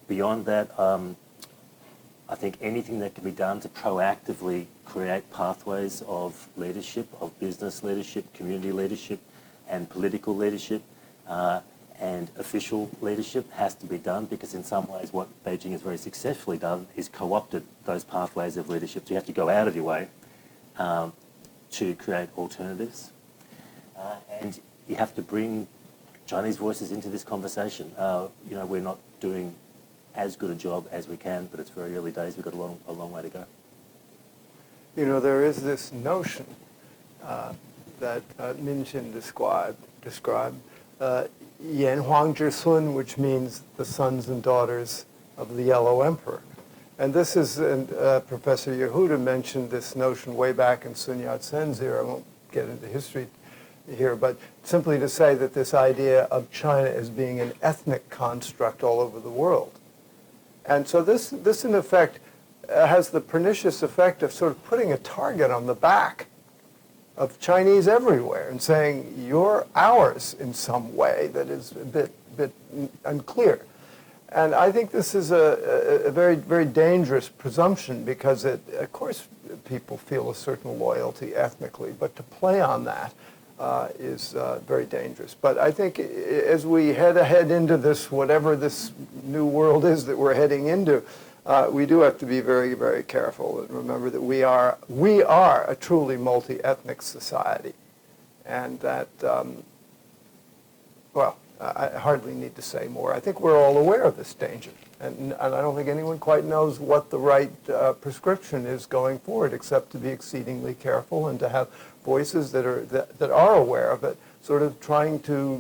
Beyond that, I think anything that can be done to proactively create pathways of leadership, of business leadership, community leadership, and political leadership, and official leadership has to be done, because in some ways what Beijing has very successfully done is co-opted those pathways of leadership. So you have to go out of your way to create alternatives. And you have to bring Chinese voices into this conversation. We're not doing as good a job as we can, but it's very early days. We've got a long way to go. There is this notion that Minxin described, Yan Huang Zhi Sun, which means the sons and daughters of the Yellow Emperor. And this is, and Professor Yehuda mentioned this notion way back in Sun Yat-sen's era. I won't get into history here, but simply to say that this idea of China as being an ethnic construct all over the world. And so this in effect, has the pernicious effect of sort of putting a target on the back of Chinese everywhere and saying, you're ours in some way that is a bit unclear. And I think this is a very, very dangerous presumption, because of course, people feel a certain loyalty ethnically, but to play on that is very dangerous. But I think as we head ahead into this, whatever this new world is that we're heading into, we do have to be very, very careful and remember that we are a truly multi-ethnic society, and that, I hardly need to say more. I think we're all aware of this danger, and I don't think anyone quite knows what the right prescription is going forward, except to be exceedingly careful and to have voices that are aware of it, sort of trying to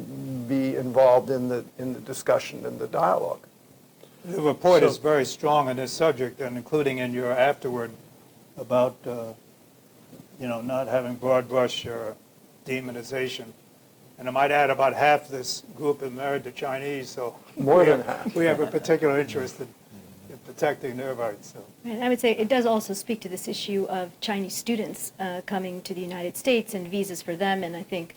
be involved in the discussion and the dialogue. The report is very strong on this subject, and including in your afterward about not having broad brush or demonization. And I might add, about half this group is married to Chinese, so more than half. We have a particular interest in detecting nervites. So. And I would say it does also speak to this issue of Chinese students coming to the United States and visas for them. And I think,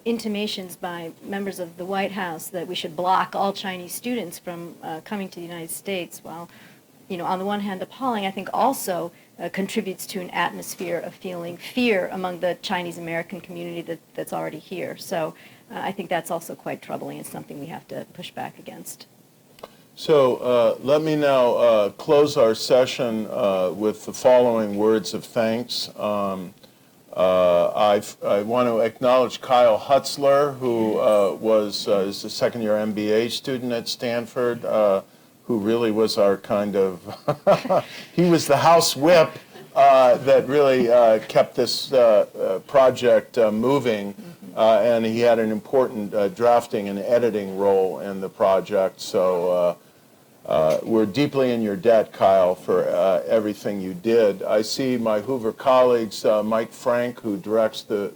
intimations by members of the White House that we should block all Chinese students from coming to the United States, while, on the one hand appalling, I think also contributes to an atmosphere of feeling fear among the Chinese American community that's already here. So I think that's also quite troubling and something we have to push back against. So let me now close our session with the following words of thanks. I want to acknowledge Kyle Hutzler, who is a second-year MBA student at Stanford, who really was our kind of, he was the house whip that really kept this project moving, and he had an important drafting and editing role in the project. So we're deeply in your debt, Kyle, for everything you did. I see my Hoover colleagues, Mike Frank, who directs the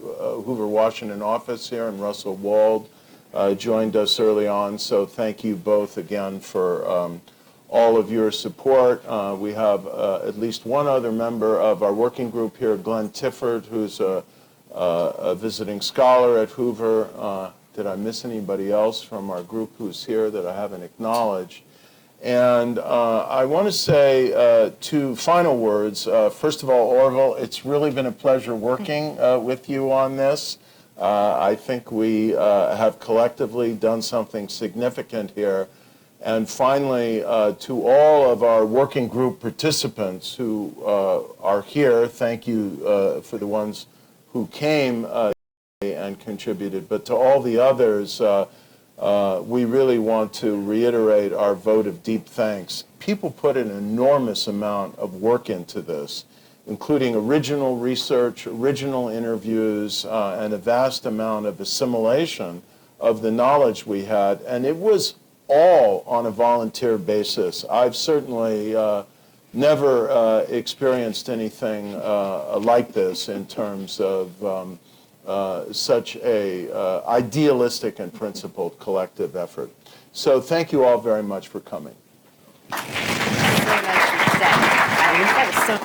Hoover Washington office here, and Russell Wald joined us early on. So thank you both again for all of your support. We have at least one other member of our working group here, Glenn Tifford, who's a visiting scholar at Hoover. Did I miss anybody else from our group who's here that I haven't acknowledged? And I want to say two final words. First of all, Orville, it's really been a pleasure working with you on this. I think we have collectively done something significant here. And finally, to all of our working group participants who are here, thank you for the ones who came and contributed. But to all the others, we really want to reiterate our vote of deep thanks. People put an enormous amount of work into this, including original research, original interviews, and a vast amount of assimilation of the knowledge we had. And it was all on a volunteer basis. I've certainly never experienced anything like this in terms of such a idealistic and principled collective effort. So thank you all very much for coming. That was so